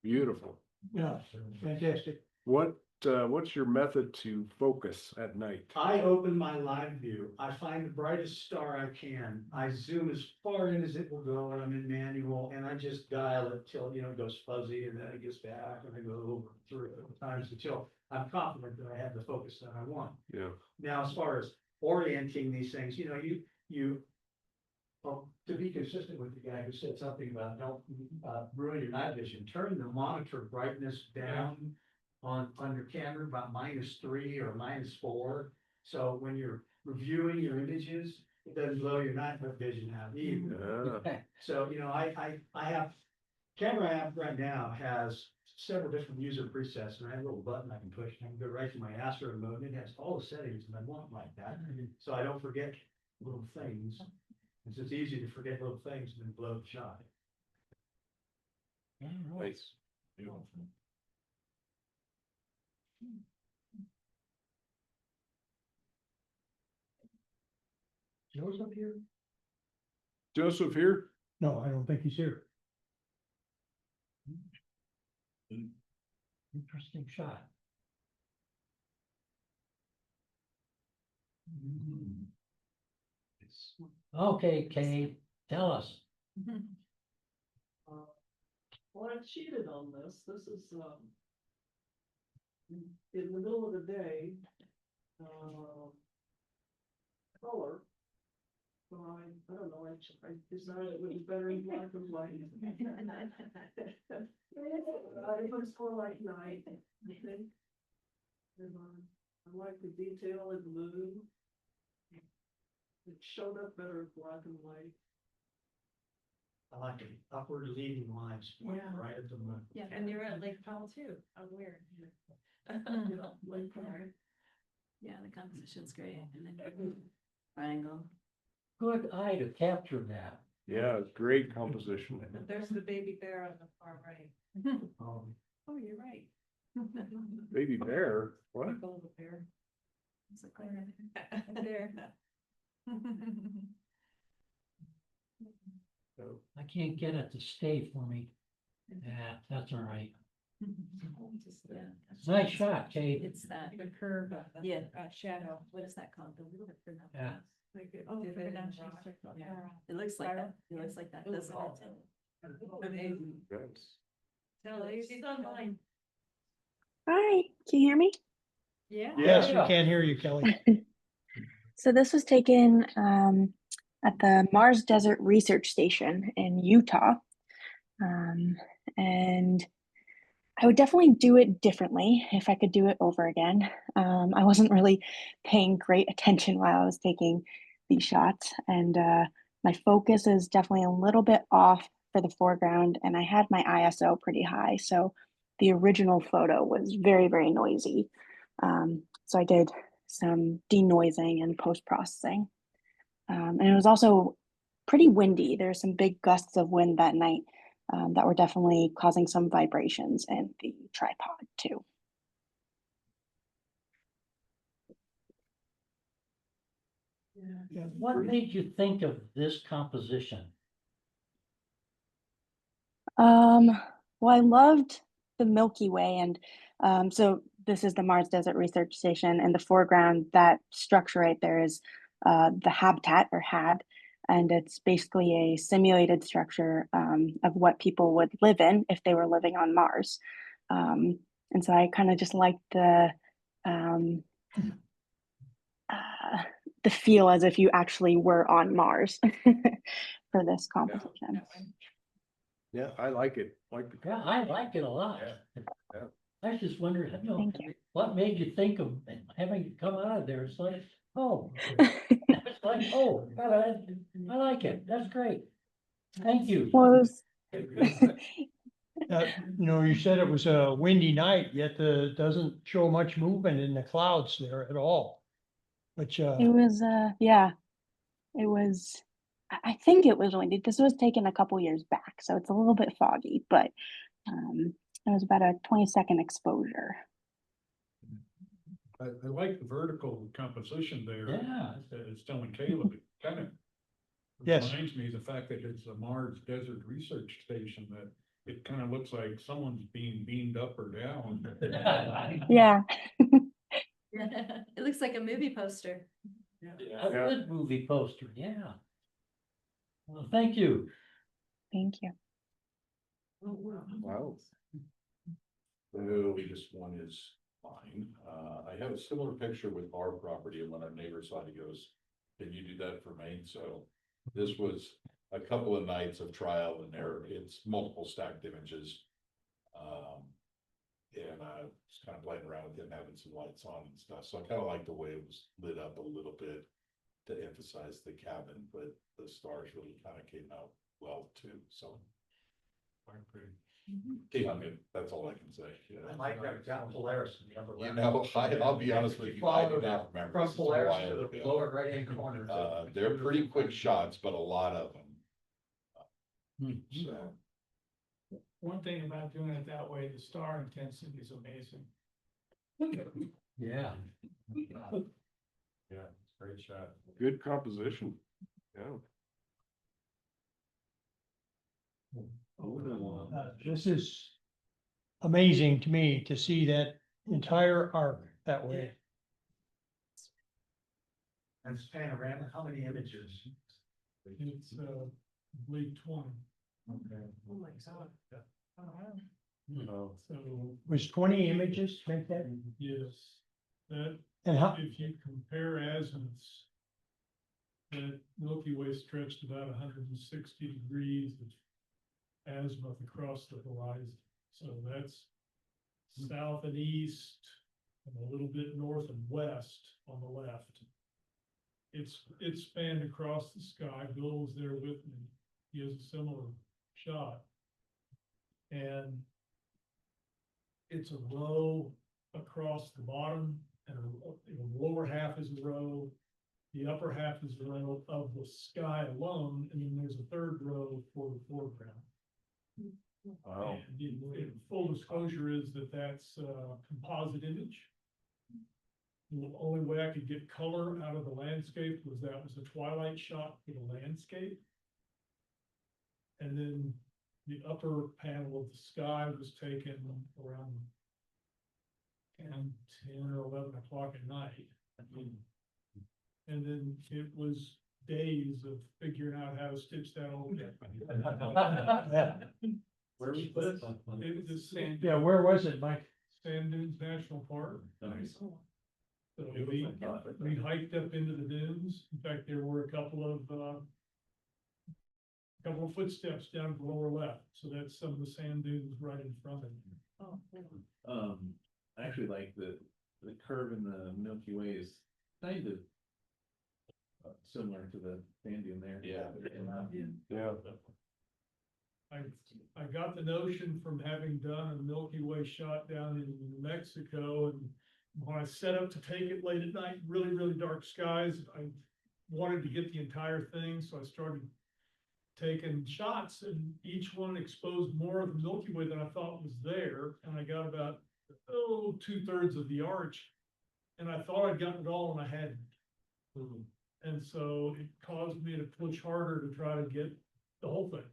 Beautiful. Yeah, fantastic. What's your method to focus at night? I open my live view. I find the brightest star I can. I zoom as far in as it will go when I'm in manual, and I just dial it till, you know, it goes fuzzy, and then it gets back, and I go over 3 times until I'm confident that I have the focus that I want. Yeah. Now, as far as orienting these things, you know, well, to be consistent with the guy who said something about don't ruin your night vision, turn the monitor brightness down on your camera about -3 or -4. So when you're reviewing your images, it doesn't blow your night vision out either. So, you know, I have, camera I have right now has several different user presets, and I have a little button I can push, and I can go right to my Astro mode, and it has all the settings that I want like that. So I don't forget little things. It's just easy to forget little things and then blow the shot. Nice. Beautiful. Joe's up here? Joseph here? No, I don't think he's here. Interesting shot. Okay, Kate, tell us. Well, I cheated on this. This is, in the middle of the day, color. So I don't know, I decided it would be better in black and white. It looks more like night, I think. And, I like the detail in the moon. It showed up better in black and white. I like the upward leading lines, right at the moon. Yeah, and you're at Lake Powell too. Oh, weird. Lake Powell. Yeah, the composition's great. And then triangle. Good eye to capture that. Yeah, it's great composition. There's the baby bear on the far right. Oh, You're right. Baby bear, what? Golden bear. It's like right there. I can't get it to stay for me. Yeah, that's all right. Nice shot, Kate. It's that curve, yeah, shadow, what is that called? Yeah. Yeah, it looks like that, it looks like that, doesn't it? Amazing. Tell us, she's online. Hi, can you hear me? Yeah. Yes, we can't hear you, Kelly. So this was taken at the Mars Desert Research Station in Utah. And I would definitely do it differently if I could do it over again. I wasn't really paying great attention while I was taking these shots, and my focus is definitely a little bit off for the foreground, and I had my ISO pretty high, so the original photo was very, very noisy. So I did some denoising and post-processing. And it was also pretty windy. There were some big gusts of wind that night that were definitely causing some vibrations in the tripod too. What made you think of this composition? Well, I loved the Milky Way, and so this is the Mars Desert Research Station. In the foreground, that structure right there is the habitat, or HAB, and it's basically a simulated structure of what people would live in if they were living on Mars. And so I kind of just liked um, uh, the feel as if you actually were on Mars for this composition. Yeah, I like it, like the. Yeah, I like it a lot. Yeah. I just wondered, you know, Thank you. what made you think of having it come out of there? It's like, oh, it's like, oh, I like it. That's great. Thank you. Well, You know, you said it was a windy night, yet doesn't show much movement in the clouds there at all. Which, it was, yeah, it was, I think it was windy. This was taken a couple years back, so it's a little bit foggy, but it was about a 20-second exposure. I like the vertical composition there. Yeah. It's telling Caleb, it kind of Yes. reminds me of the fact that it's a Mars Desert Research Station, that it kind of looks like someone's being beamed up or down. Yeah. It looks like a movie poster. A good movie poster, yeah. Well, thank you. Thank you. Wow. So this one is fine. I have a similar picture with our property, and when our neighbor saw it, he goes, can you do that for me? So this was a couple of nights of trial and error. It's multiple stacked images. And I was kind of playing around with him, having some lights on and stuff. So I kind of like the way it was lit up a little bit to emphasize the cabin, but the stars really kind of came out well too. So. Yeah, I mean, that's all I can say. You know? I like that down Polaris. In the upper You left. know, I'll be honest with you, I do not remember. From This is a Polaris while to the ago. lower right hand corner. They're pretty quick shots, but a lot of them. So, One thing about doing it that way, the star intensity is amazing. Yeah. Yeah, it's a great shot. Good composition, yeah. this is amazing to me to see that entire arc that way. And it's panorama, how many images? It's, I believe 20. Okay. Oh my God. Oh. So, Was 20 images make that? yes, that, And how, if you compare azimuths, that Milky Way stretched about 160 degrees of azimuth across the horizon. So that's south and east, and a little bit north and west on the left. It's spanned across the sky. Bill was there with me. He has a similar shot. And it's a row across the bottom, and the lower half is a row. The upper half is a row of the sky alone, and then there's a third row for the foreground. Wow. And in full disclosure is that that's a composite image. The only way I could get color out of the landscape was that was a twilight shot for the landscape. And then the upper panel of the sky was taken around 10 or 11 o'clock at night. And then it was days of figuring out how to stitch that all together. Where we put it? It was sand. yeah, where was it, Mike? Sand Dunes National Park. Nice. So we hiked up into the dunes. In fact, there were a couple of footsteps down the lower left. So that's some of the sand dunes right in front of you. I actually like the curve in the Milky Way is kind of similar to the sand dune there. Yeah. I got the notion from having done a Milky Way shot down in New Mexico, and when I set up to take it late at night, really, really dark skies, I wanted to get the entire thing, so I started taking shots, and each one exposed more of the Milky Way than I thought was there, and I got about 2/3 of the arch, and I thought I'd gotten it all, and I hadn't. And so it caused me to push harder to try to get the whole thing.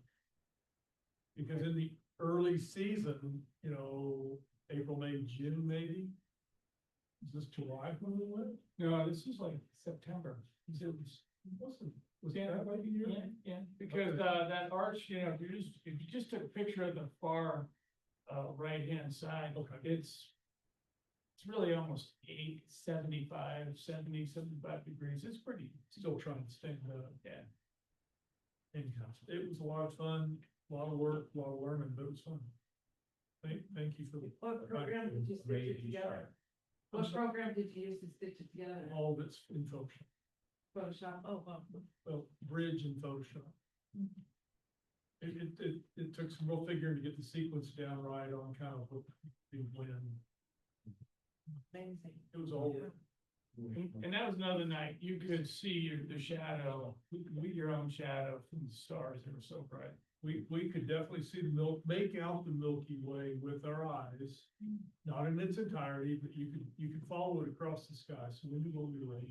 Because in the early season, you know, April, May, June, maybe. Is this July when we went? No, this is like September. Was that like a year? Yeah. Because that arch, you know, if you just took a picture of the far right-hand side, it's really almost 75 degrees. It's pretty, still trying to stay, yeah. Anyhow, it was a lot of fun, a lot of work, a lot of learning, but it was fun. Thank you for the. What program did you stitch it together? What program did you use to stitch it together? All of it's in Photoshop. Photoshop? Oh, Well, Bridge and Photoshop. It took some real figuring to get the sequence down right on kind of what the when. amazing. It was all. And that was another night, you could see the shadow, your own shadow from the stars, they were so bright. We could definitely see make out the Milky Way with our eyes. Not in its entirety, but you could follow it across the sky, so we knew what we were in.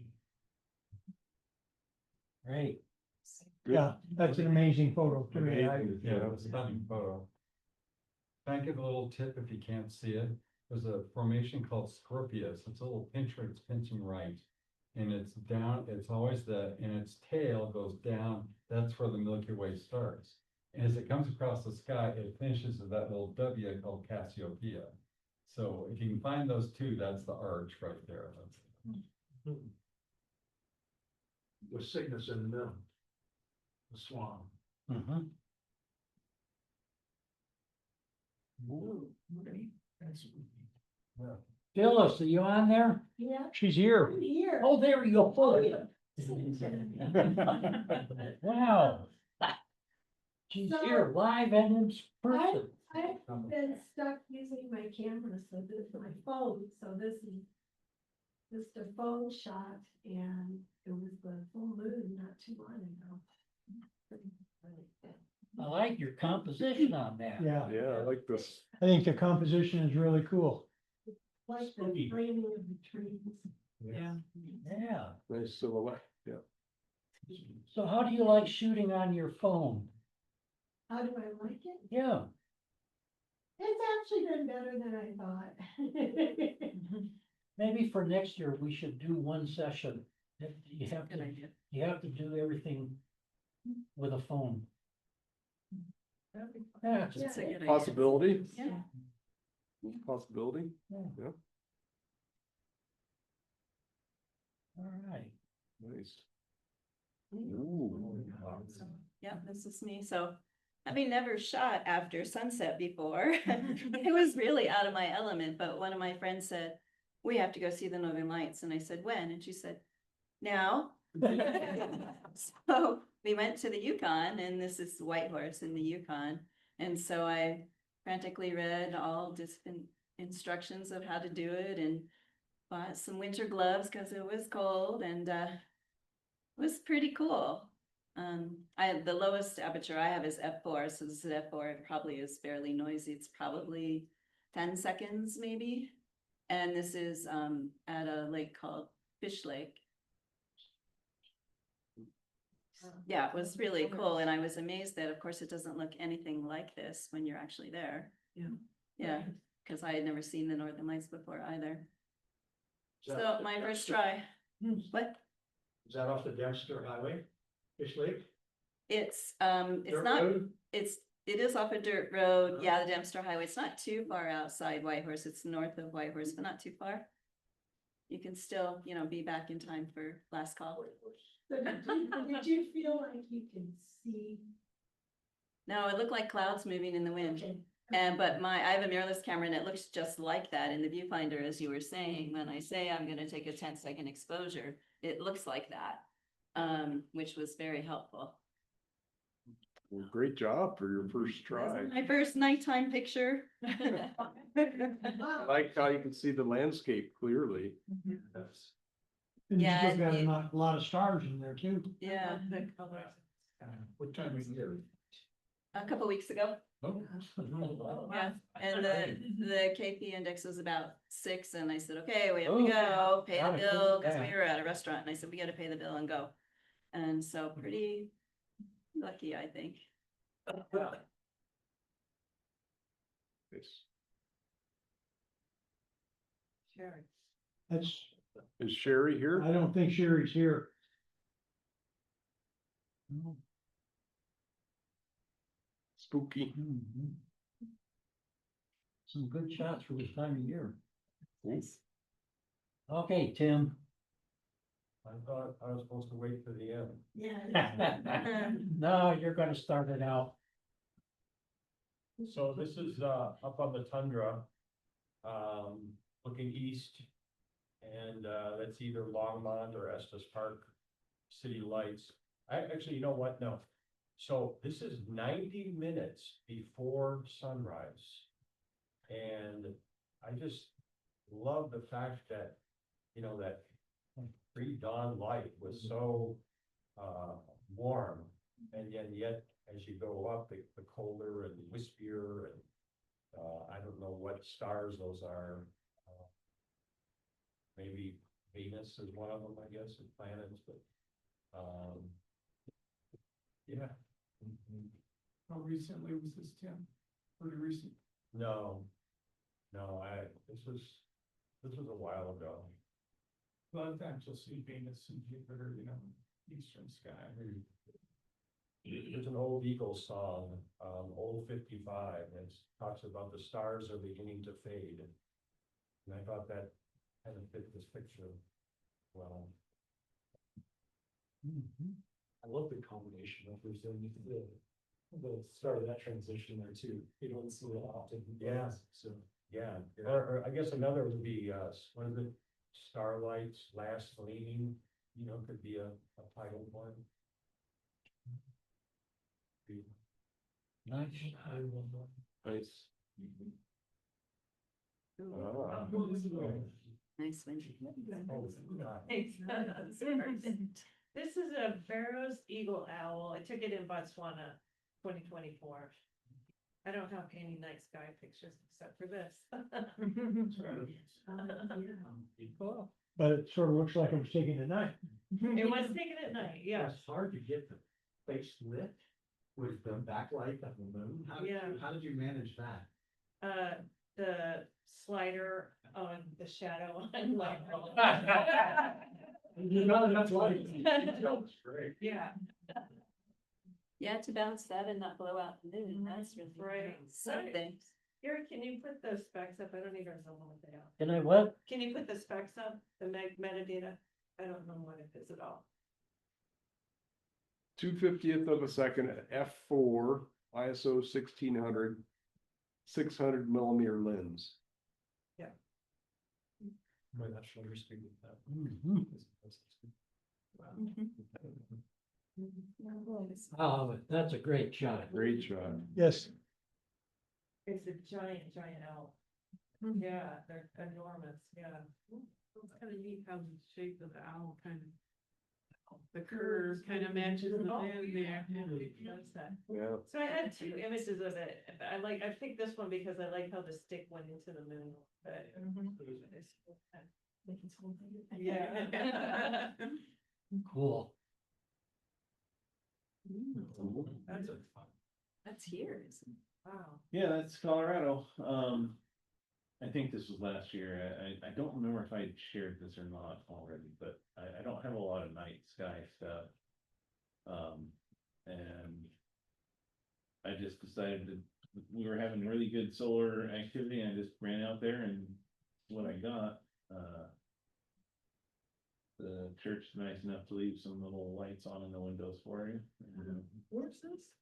Great. Yeah, that's an amazing photo to me. Yeah, it was a stunning photo. Can I give a little tip if you can't see it? There's a formation called Scorpius. It's a little pincher, it's pinching right. And it's down, it's always and its tail goes down. That's where the Milky Way starts. And as it comes across the sky, it finishes with that little W called Cassiopeia. So if you can find those two, that's the arch right there. With Cygnus in the middle. The swan. Phyllis, are you on there? Yeah. She's here. I'm here. Oh, there you go. Wow. She's So- here live and in person. I've been stuck using my camera, so this is my phone, so this is just a phone shot, and it was the full moon not too long ago. I like your composition on that. Yeah, Yeah, I like this. I think the composition is really cool. Like the framing of the trees. Yeah. Nice silhouette, yeah. So how do you like shooting on your phone? How do I like it? Yeah. It's actually been better than I thought. Maybe for next year, we should do one session. You have Good to, idea. you have to do everything with a phone. Yeah. That's a good idea. Possibility, Yeah. possibility. Yeah. All right. Nice. Ooh. Yeah, this is me. So having never shot after sunset before, it was really out of my element. But one of my friends said, we have to go see the Northern Lights. And I said, when? And she said, now. So we went to the Yukon, and this is Whitehorse in the Yukon. And so I frantically read all different instructions of how to do it and bought some winter gloves because it was cold, and it was pretty cool. The lowest aperture I have is f4, so this is f4. It probably is fairly noisy. It's probably 10 seconds maybe. And this is at a lake called Fish Lake. Yeah, it was really cool, and I was amazed that, of course, it doesn't look anything like this when you're actually there. Yeah, because I had never seen the Northern Lights before either. So my first try. What? Is that off the Dempster Highway, Fish Lake? It's Dirt not, road? it is off a dirt road. Yeah, the Dempster Highway. It's not too far outside Whitehorse. It's north of Whitehorse, but not too far. You can still, be back in time for last call. So did you feel like you can see? No, it looked like clouds moving in the wind. Okay. But I have a mirrorless camera, and it looks just like that in the viewfinder, as you were saying. When I say I'm gonna take a 10-second exposure, it looks like that, which was very helpful. Well, great job for your first try. My first nighttime picture. I like how you can see the landscape clearly. And you Yeah, still got it- a lot of stars in there too. Yeah, What time was it? a couple weeks ago. Oh. Yeah, and the KP index was about 6, and I said, okay, we have to go pay the Gotta bill, cool because down. we were at a restaurant, and I said, we gotta pay the bill and go. And so pretty lucky, I think. Nice. Sure. That's, Is Sherry here? I don't think Sherry's here. Spooky. Some good shots for this time of year. Nice. Okay, Tim. I thought I was supposed to wait for the end. Yeah. No, you're gonna start it out. So this is up on the tundra, looking east. And that's either Longmont or Estes Park city lights. Actually, you know what? No. So this is 90 minutes before sunrise. And I just love the fact that, you know, that pre-dawn light was so warm. And yet, as you go up, the colder and wispier and I don't know what stars those are. Maybe Venus is one of them, I guess, and planets, but yeah. How recently was this, Tim? Pretty recent. No, this was a while ago. A lot of times you'll see Venus and Jupiter, you know, eastern sky. There's an old Eagles song, Old 55, that talks about the stars are beginning to fade. And I thought that kind of fit this picture well. I love the combination of there's the start of that transition there too. You don't see it often. Yeah. So. Yeah, or I guess another would be, one of the starlights last leaning, you know, could be a title one. Nice. Nice. Nice one. This is a Barrow's Eagle Owl. I took it in Botswana, 2024. I don't have any night sky pictures except for this. But it sort of looks like it was taken at night. It was taken at night, yeah. It's hard to get the face lit with the backlight of the moon. How did you manage that? The slider on the shadow on light. You know, that's like. That's great. Yeah. Yeah, to bounce that and not blow out the moon, that's really Right. something. Here, can you put those specs up? I don't even know what they are. Can I what? Can you put the specs up, the metadata? I don't know what it is at all. 2/50th of a second at f4, ISO 1600, 600 millimeter lens. Boy, that shutter speed with that. Oh, that's a great shot. Great shot. Yes, It's a giant owl. Yeah, they're enormous, yeah. It's kind of neat how the shape of the owl kind of, the curve kind of matches the moon there. Notice that. Yeah. So I had two images of it. I picked this one because I like how the stick went into the moon. But yeah. Cool. That's here, isn't it? Wow. Yeah, that's Colorado. I think this was last year. I don't remember if I shared this or not already, but I don't have a lot of night sky stuff. And I just decided that we were having really good solar activity and I just ran out there and what I got. The church is nice enough to leave some little lights on in the windows for you. Where's this?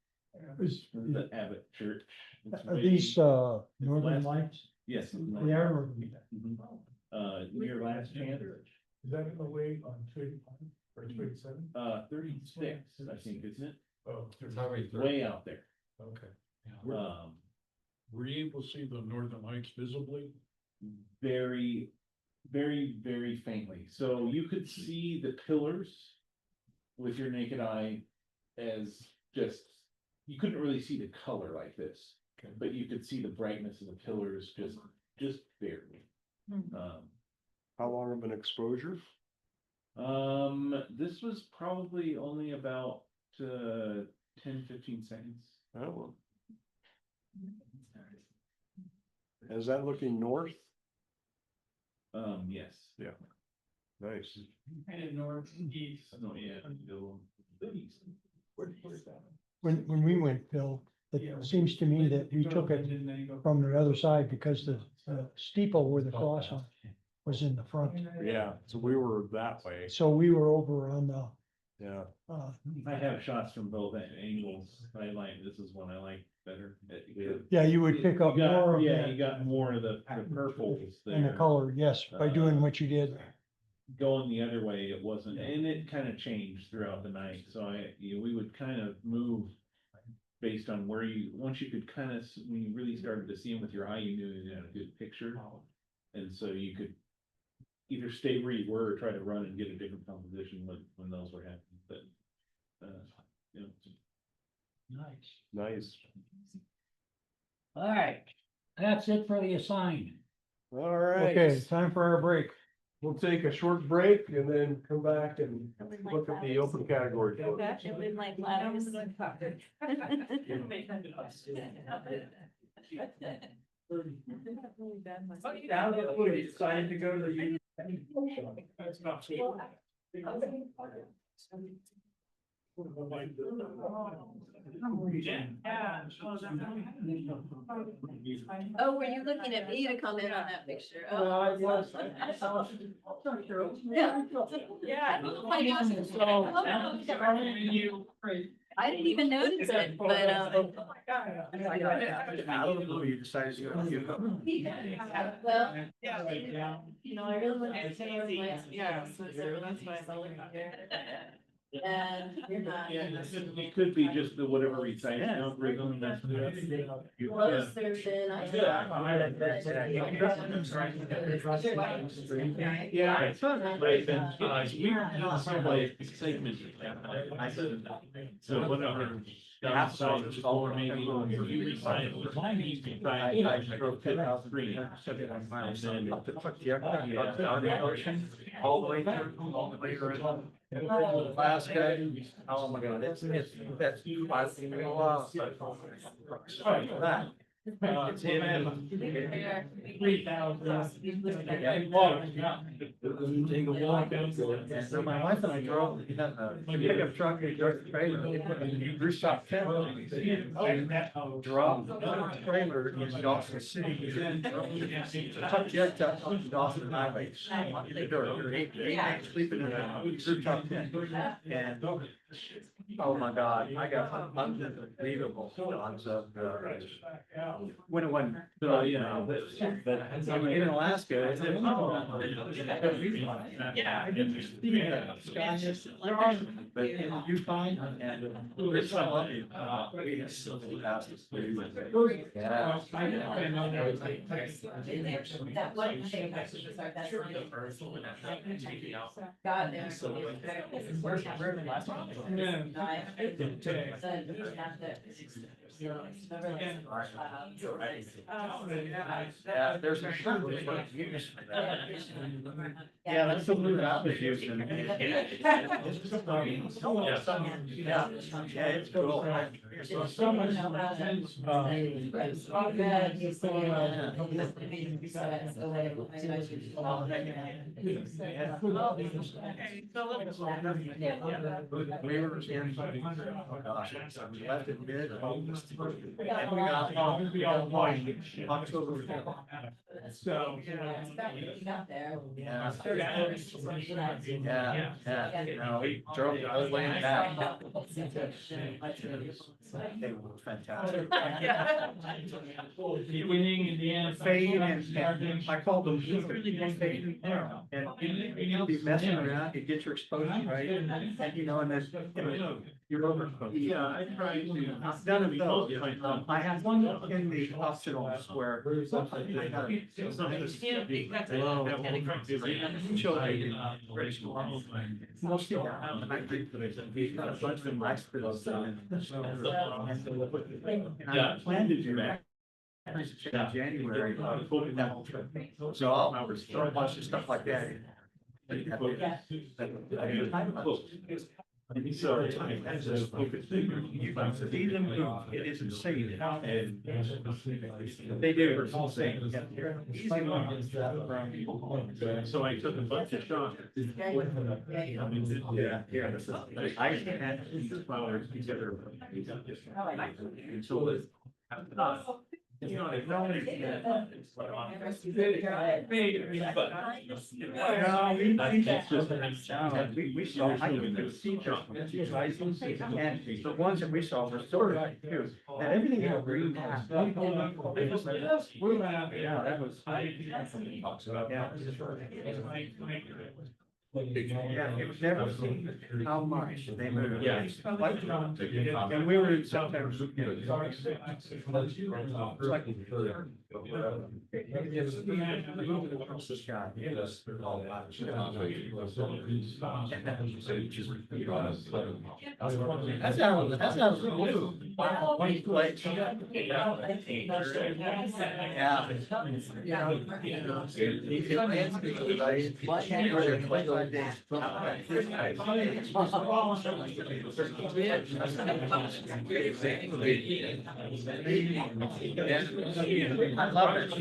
The Abbott Church. It's are way- these northern last- lights? Yes. They are. Near last chance. Is that in the way on 285 or 287? 36, I think, isn't it? Oh, Way out there. Okay. Were you able to see the northern lights visibly? Very, very faintly. So you could see the pillars with your naked eye as just, you couldn't really see the color like this. Okay. But you could see the brightness of the pillars just barely. How long of an exposure? This was probably only about 10-15 seconds. Oh. Is that looking north? Yes. Yeah. Nice. Kind of northeast. Oh, yeah. When we went, Bill, it seems to me that we took it from the other side because the steeple where the cross on was in the front. Yeah, so we were that way. So we were over on the, Yeah. I have shots from both angles. I like, this is one I like better. yeah, you would pick up more of Yeah, you that got more of the purples in the there. color, yes, by doing what you did. Going the other way, it wasn't, and it kind of changed throughout the night, so we would kind of move based on where once you could kind of, when you really started to see them with your eye, you knew you had a good picture. And so you could either stay where you were or try to run and get a different composition when those were happening, but, you know. Nice. Nice. All right, that's it for the assigned. All right. Okay, time for our break. We'll take a short break and then come back and look at the open category. Decided to go to the. That's not true. Oh, were you looking at me to comment on that picture? I Oh. was. Yeah. Yeah. I didn't even notice it, but, You decided to go. well, Yeah. you know, I really want to say, Yeah, so that's why I looking here. and, It could be just the whatever resizing algorithm that's. closer than I thought. Yeah. It's not right, then, we have some like segment. So whatever. Downside, or maybe you resize. I drove 10,000 All the way through, all the way around. Alaska, oh my God, that's 3,000. Take a walk. And so my wife and I drove, we had a pickup truck, we drove the trailer, we put a rooftop tent on it. And that drove the trailer in Dawson City. Tucked jet up on Dawson Highway. You're eight nights sleeping in a rooftop tent. And oh my God, I got unbelievable shots of when it went. So, you know, But I mean, in Alaska, it's but in Yukon and it's we have still passed this. Yeah. God, there's. Yeah, there's a yeah, that's the blue I was using. Yeah, it's cool. So much. We were in, oh gosh, we left in mid-August. And we got October. So. Yeah. Yeah, no, we drove, I was laying back. They were fantastic. Winning in the end. Fade and I called them. Fade. And you'll be messing around, you get your exposure right, and you know, and then you're over. Yeah, I try to. None of those. I had one in the hospitals where. I had children. Mostly down, and I think that a bunch of them hospitals. And I planned to do that. In January, that whole trip. So I'll throw a bunch of stuff like that. So that's just focus. You can see them move, it is insane. And they do, it's all saying. So I took a bunch of shots. I had the flowers together. So it's not. It's not a we saw, I could see the ones that we saw were sort of too, and everything had green. Yeah, that was. Yeah, it was never seen how much they moved. Yeah. And we were sometimes. That's how new. Wow. I love it.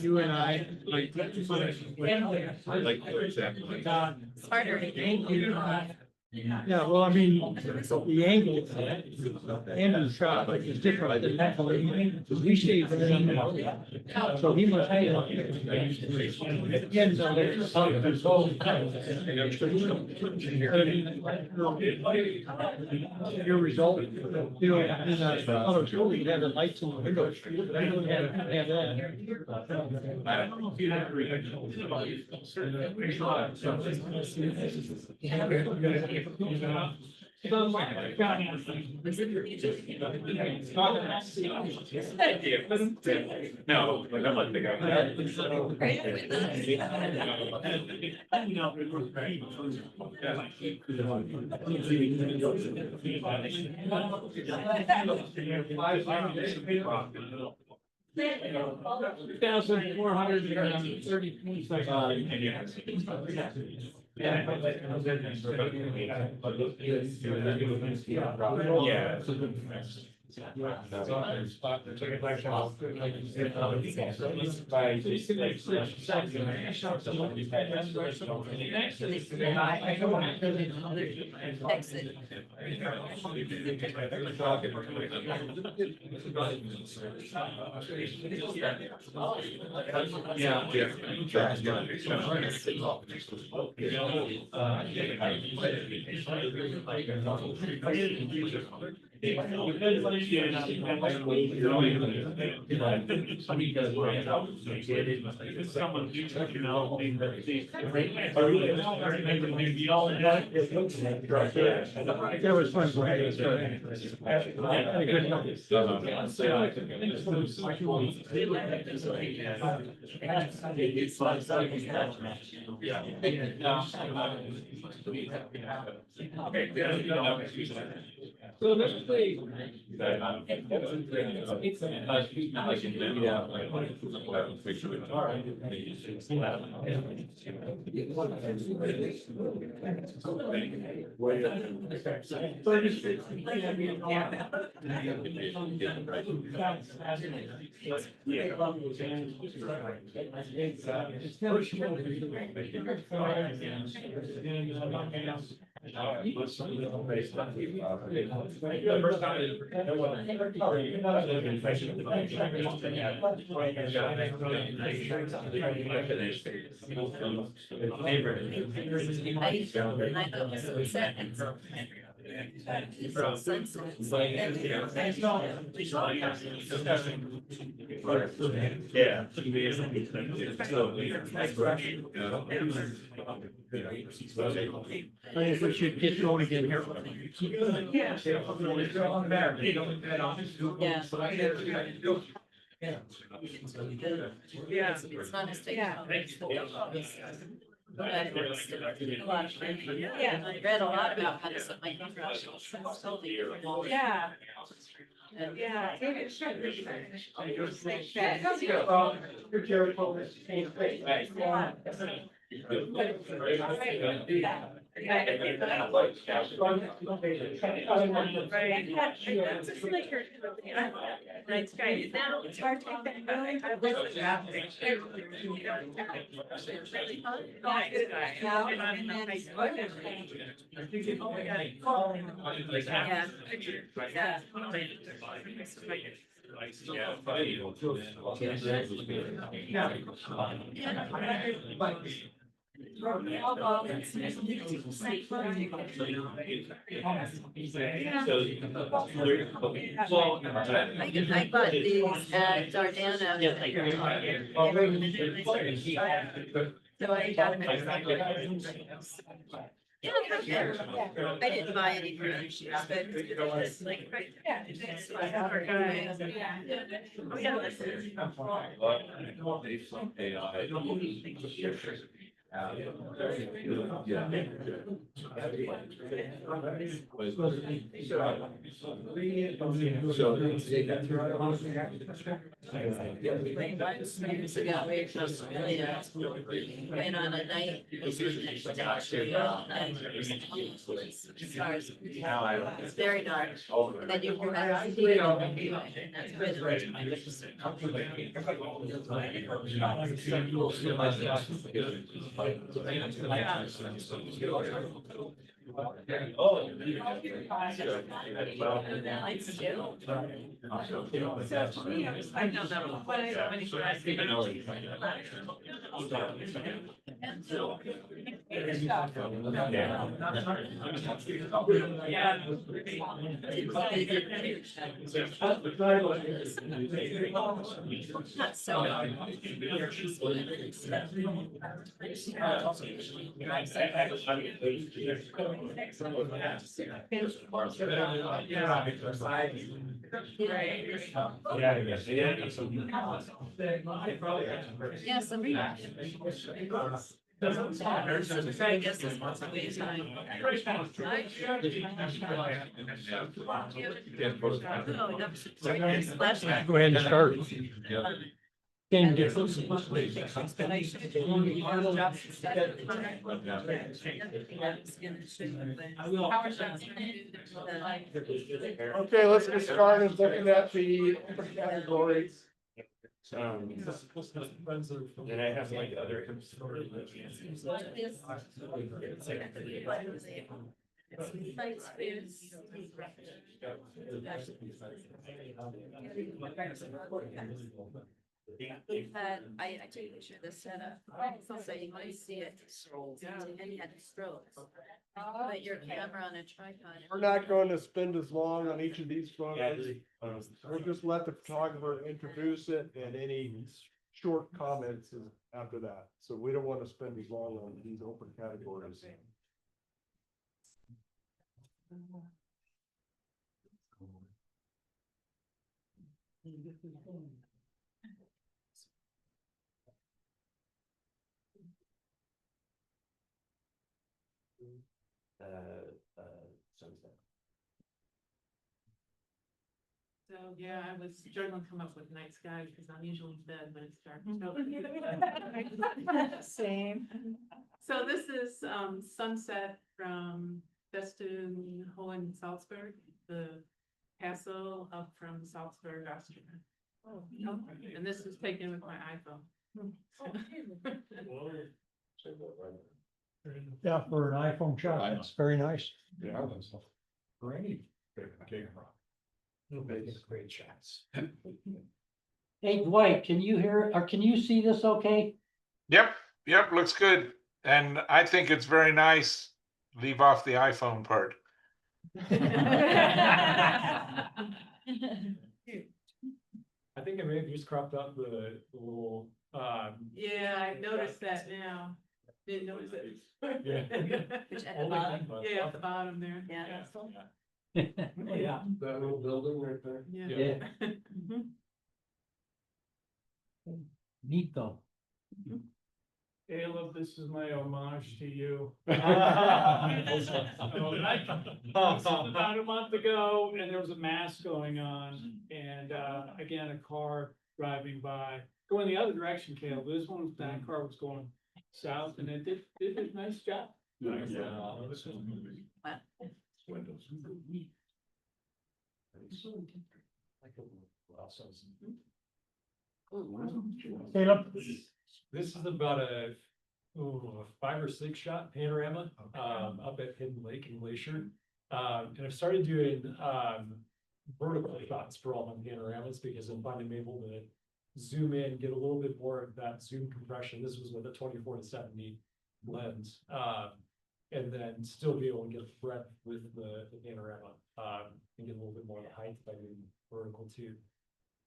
You and I. Yeah, well, I mean, the angle, Andrew's shot like is different than that. We stayed for him. So he must. Again, so there's. Your result, you know, in the other school, you have the lights in the windows. I don't have that. No, but I'm not the guy. 2,430. That was fun. So let's play. Yeah. I think we should get going again here. Yeah. Yeah. It's not as big. Yeah. But it was still a lot of fun. Yeah. I read a lot about how to set my camera. Yeah. Yeah. Nice guy. Now it's hard to get that guy. I was really fun. Nice guy. And then he's I bought these at Dardana. So I got them at yeah, I didn't buy any for other shoes, but it's like, right, yeah. It's like our guys. Oh, yeah, listen. Years ago, we were in Australia, went on a night. Stars. It's very dark. And then you go back to the and that's where the rest of my witness. Oh. Lights too. So, me, I don't know what I have any class. Not so. Yes, I'm. I guess this one's a waste of time. Go ahead and start. Same difference. Okay, let's get started looking at the categories. Then I have like other. I took a picture of the setup, so you might see it, and you had strobes. Put your camera on a tripod. We're not going to spend as long on each of these photos. We'll just let the photographer introduce it and any short comments after that. So we don't want to spend as long on these open categories. Sunset. So, yeah, I was struggling to come up with night sky because I'm usually in bed when it's dark. Same. So this is sunset from Festin Hohen Salzburg, the castle up from Salzburg, Austria. Oh, and this is taken with my iPhone. Yeah, for an iPhone shot, it's very nice. Yeah, that's great. Great shots. Hey, Dwight, can you hear, or can you see this okay? Yep, looks good. And I think it's very nice. Leave off the iPhone part. I think I may have just cropped out the little, Yeah, I noticed that now. Didn't notice it. Yeah. Which at the bottom. Yeah, at the bottom there. Yeah. Yeah. That little building right there. Yeah. Neat though. Caleb, this is my homage to you. So, about a month ago, and there was a mass going on, and again, a car driving by, going the other direction, Caleb. This one, that car was going south, and it did a nice job. Caleb? This is about a 5 or 6 shot panorama, up at Hidden Lake and Glacier. And I've started doing, vertical shots for all my panoramas because I'm finding I'm able to zoom in, get a little bit more of that zoom compression. This was with a 24-70 lens. And then still be able to get breadth with the panorama, and get a little bit more of the height by doing vertical too.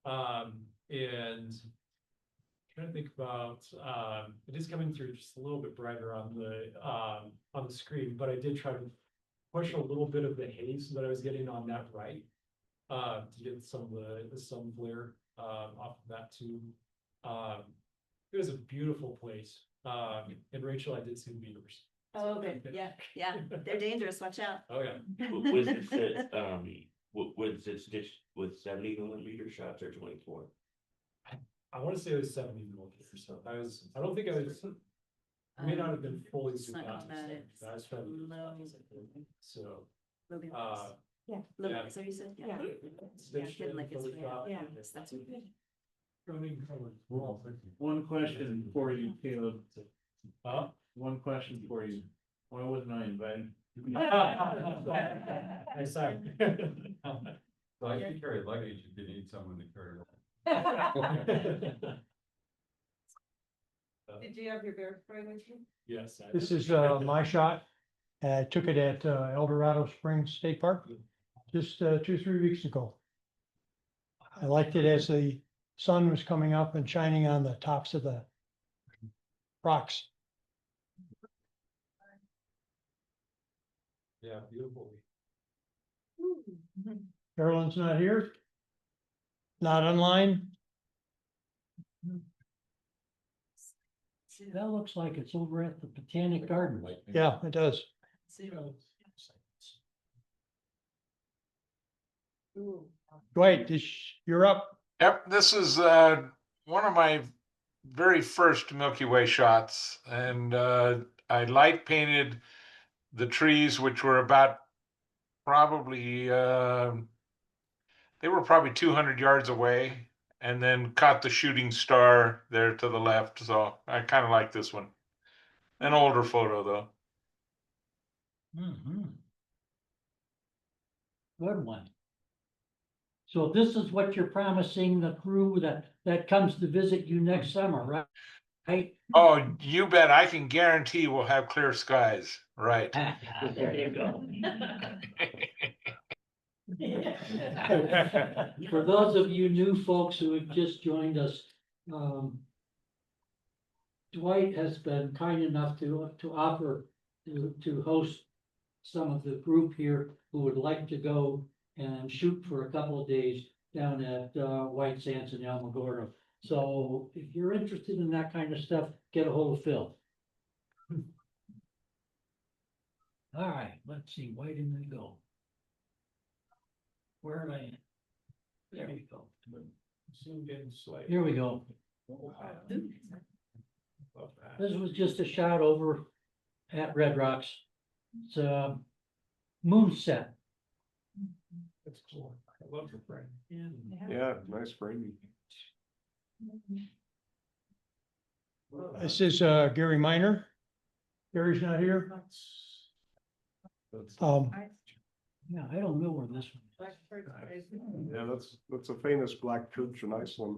And trying to think about, it is coming through just a little bit brighter on the screen, but I did try to push a little bit of the haze that I was getting on that right, to get some of the sun flare, off of that too. It was a beautiful place. And Rachel, I did see the beavers. Oh, okay, yeah, they're dangerous, watch out. Oh, yeah. Was it was it stitched with 70mm shots or 24? I want to say it was 70mm, so I don't think I was, I may not have been fully zoomed out. I was trying to, so. Yeah. Yeah. So you said, yeah. Stitched Hidden in Lake is fully great. shot. Yeah, that's good. One question for you, Caleb. Huh? One question for you. Why wasn't I invited? I'm sorry. So I can carry luggage if you need someone to carry it. Did you have your bear spray with you? Yes. This is my shot. I took it at El Dorado Springs State Park just 2-3 weeks ago. I liked it as the sun was coming up and shining on the tops of the rocks. Yeah, beautiful. Carolyn's not here. Not online. That looks like it's over at the Botanic Garden. Yeah, it does. Dwight, you're up. Yep, this is one of my very first Milky Way shots, and I light painted the trees, which were about probably they were probably 200 yards away, and then caught the shooting star there to the left. So I kind of like this one. An older photo though. Good one. So this is what you're promising the crew that comes to visit you next summer, right? Right? Oh, you bet. I can guarantee we'll have clear skies. Right. There you go. For those of you new folks who have just joined us, Dwight has been kind enough to offer to host some of the group here who would like to go and shoot for a couple of days down at White Sands in Alamogordo. So if you're interested in that kind of stuff, get a hold of Phil. All right, let's see, why didn't I go? Where am I? There we go. Soon getting slight. Here we go. This was just a shot over at Red Rocks. It's a moonset. That's cool. I love the frame. Yeah, nice framing. This is Gary Minor. Gary's not here. Yeah, I don't know where this one Yeah, that's a famous black church in Iceland.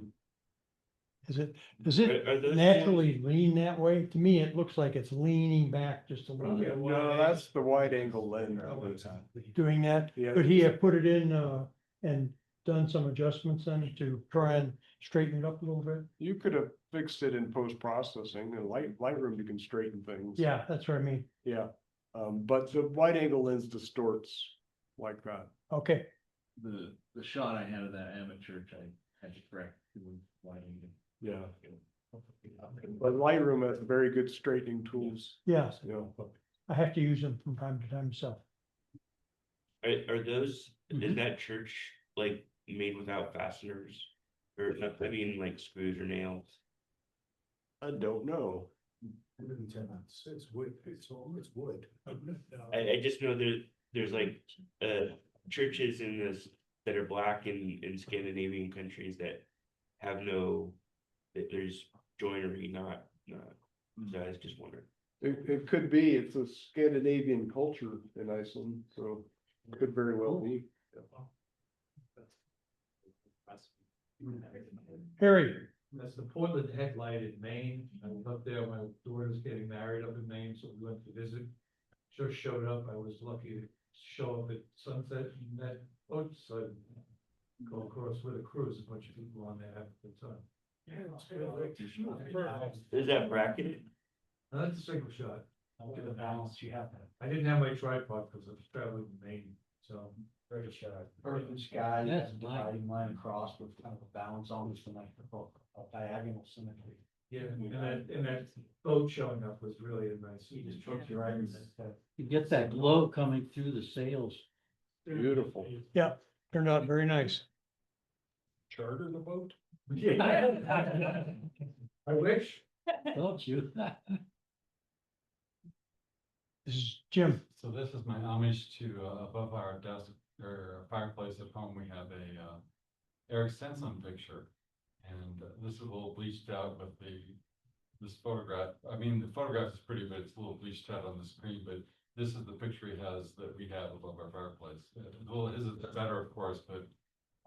is. Does it Are those naturally lean that way? To me, it looks like it's leaning back just a little bit. No, that's the wide angle lens. Doing that. Yeah. Could he have put it in and done some adjustments on it to try and straighten it up a little bit? You could have fixed it in post-processing and Lightroom, you can straighten things. Yeah, that's what I mean. Yeah, but the wide angle lens distorts like that. Okay, The shot I had of that amateur, I had to correct. It was wide angle. Yeah. But Lightroom has very good straightening tools. yeah, You know. I have to use them from time to time myself. Are those, is that church like made without fasteners? Or not, I mean like screws or nails? I don't know. It's wood, it's wood. I just know there's like churches in this that are black in Scandinavian countries that have no, that there's joinery, not, so I was just wondering. It could be, it's a Scandinavian culture in Iceland, so it could very well be. Harry, That's the Portland Headlight in Maine. I was up there, my daughter's getting married up in Maine, so we went to visit. Just showed up, I was lucky to show up at sunset and that boat, so I go across with a cruise, a bunch of people on there having a good time. Is that bracketed? That's a single shot. Look at the balance you have. I didn't have my tripod because I was traveling to Maine, so very shy. Earth and sky, That's and dividing line across with kind of a balance almost from like a diagonal symmetry. Yeah, and that boat showing up was really a nice. You just took your items. You get that glow coming through the sails. Beautiful. yeah, turned out very nice. Charter the boat? I wish. Don't you? This is Jim. So this is my homage to, above our desk or fireplace at home, we have a Eric Stenson picture. And this is a little bleached out with this photograph. I mean, the photograph is pretty, but it's a little bleached out on the screen, but this is the picture he has that we have above our fireplace. Well, his is better, of course, but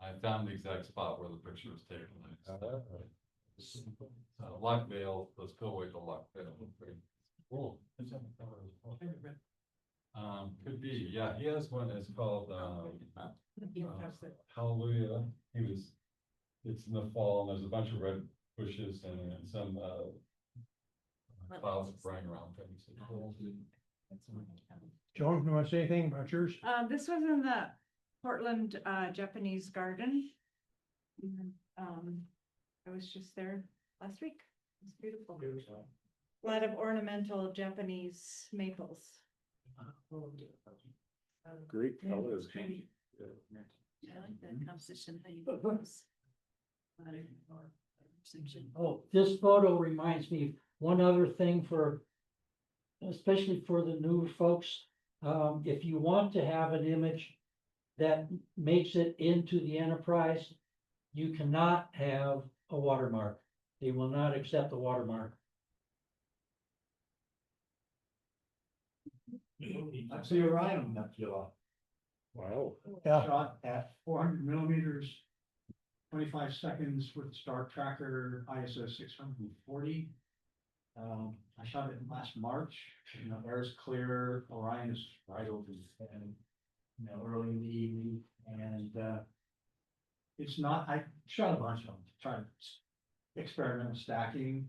I found the exact spot where the picture was taken. Lock Vale, let's go away to Lock Vale. Cool. Could be, yeah, he has one, it's called, Hallelujah. It's in the fall, and there's a bunch of red bushes and some, clouds flying around things. Joan, you want to say anything about yours? This was in the Portland, Japanese garden. And, I was just there last week. It's beautiful. A lot of ornamental Japanese maples. Great colors. I like that composition, how you put those. section. Oh, this photo reminds me, one other thing for, especially for the new folks. If you want to have an image that makes it into the enterprise, you cannot have a watermark. They will not accept a watermark. That's the Orion Nebula. Wow. Yeah. Shot at 400 mm, 25 seconds with Star Tracker ISO 640. I shot it last March, air is clear, Orion is right over the head, early in the evening, and it's not, I shot a bunch of them, trying to experiment with stacking,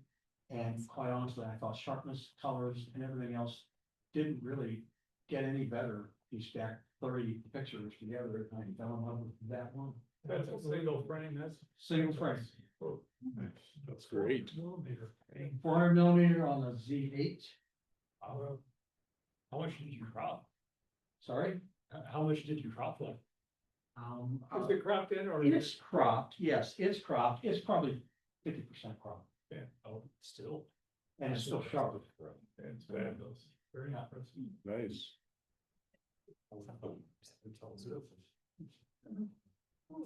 and quite honestly, I thought sharpness, colors, and everything else didn't really get any better. You stack 30 pictures together, and I fell in love with that one. That's a single frame, that's. Single frame. That's great. 400 mm on the Z8. How much did you crop? Sorry? How much did you crop that? Is it cropped in or? It's cropped, yes, it's cropped. It's probably 50% cropped. Yeah, oh, still. And it's still sharp. It's fabulous, very impressive. Nice.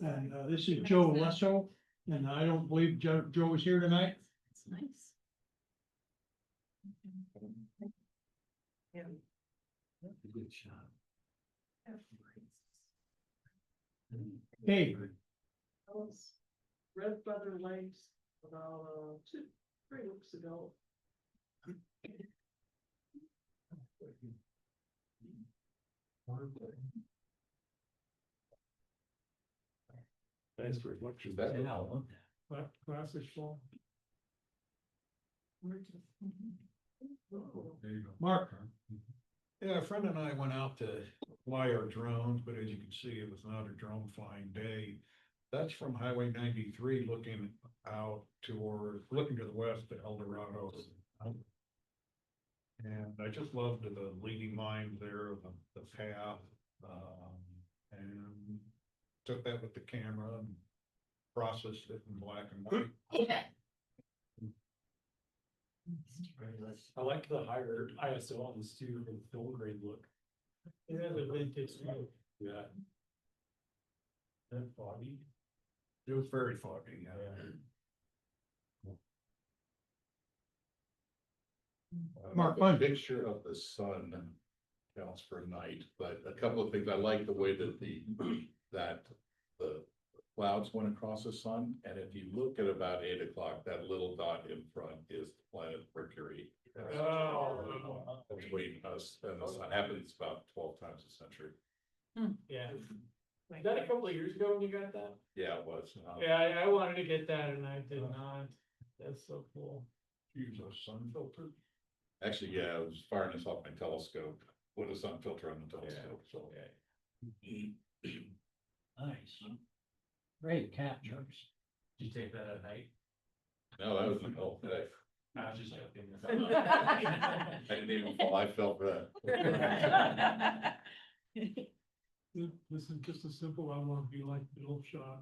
And this is Joe Lesso, and I don't believe Joe is here tonight. It's nice. Good shot. Hey, Red Feather Lakes about 3 weeks ago. Nice reflection. Classic fall. Mark, Yeah, a friend and I went out to fly our drones, but as you can see, it was not a drone flying day. That's from Highway 93 looking out looking to the west at El Dorado. And I just loved the leading lines there, the path, and took that with the camera and processed it in black and white. I like the higher ISO on this too, for the film grade look. It has a vintage look. Yeah. That foggy. It was very foggy, yeah. Mark, A fun. picture of the sun counts for night, but a couple of things, I like the way that the clouds went across the sun, and if you look at about 8 o'clock, that little dot in front is the planet Mercury. Oh. Between us and the sun, happens about 12 times a century. Yeah. Was that a couple of years ago when you got that? Yeah, it was. Yeah, I wanted to get that and I did not. That's so cool. Use a sun filter. Actually, yeah, I was firing this off my telescope with a sun filter on the telescope, so. Nice. Great captures. Did you take that at night? No, that was the whole day. I was just joking. I didn't even fall, I felt bad. This is just a simple, I want to be like Bill Shaw.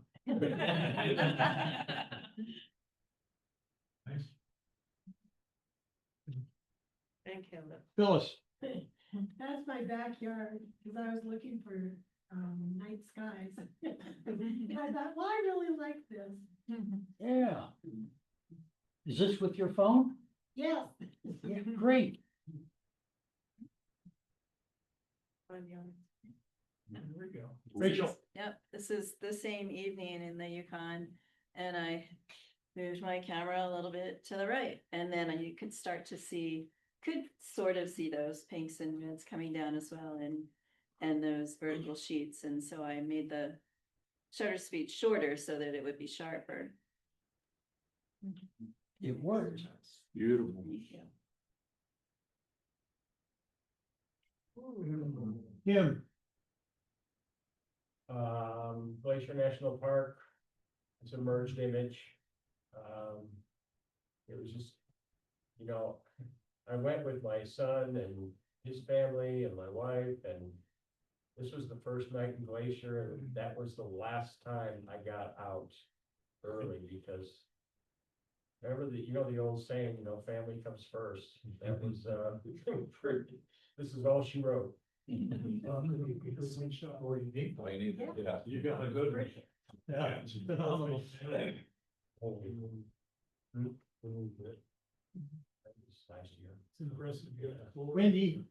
Nice. Thank you. Phyllis, That's my backyard, because I was looking for, night skies. And I thought, well, I really like this. Yeah. Is this with your phone? Yes. Yeah, great. There we go. Rachel. Yep, this is the same evening in the Yukon, and I moved my camera a little bit to the right, and then you could start to see, could sort of see those pinks and reds coming down as well, and those vertical sheets, and so I made the shutter speed shorter so that it would be sharper. It worked. Beautiful. Tim, Glacier National Park, it's a merged image. It was just, I went with my son and his family and my wife, and this was the first night in Glacier, and that was the last time I got out early because Remember the, the old saying, family comes first. That was, this is all she wrote. Yeah, you got a good one. Yeah, it's phenomenal. Wendy,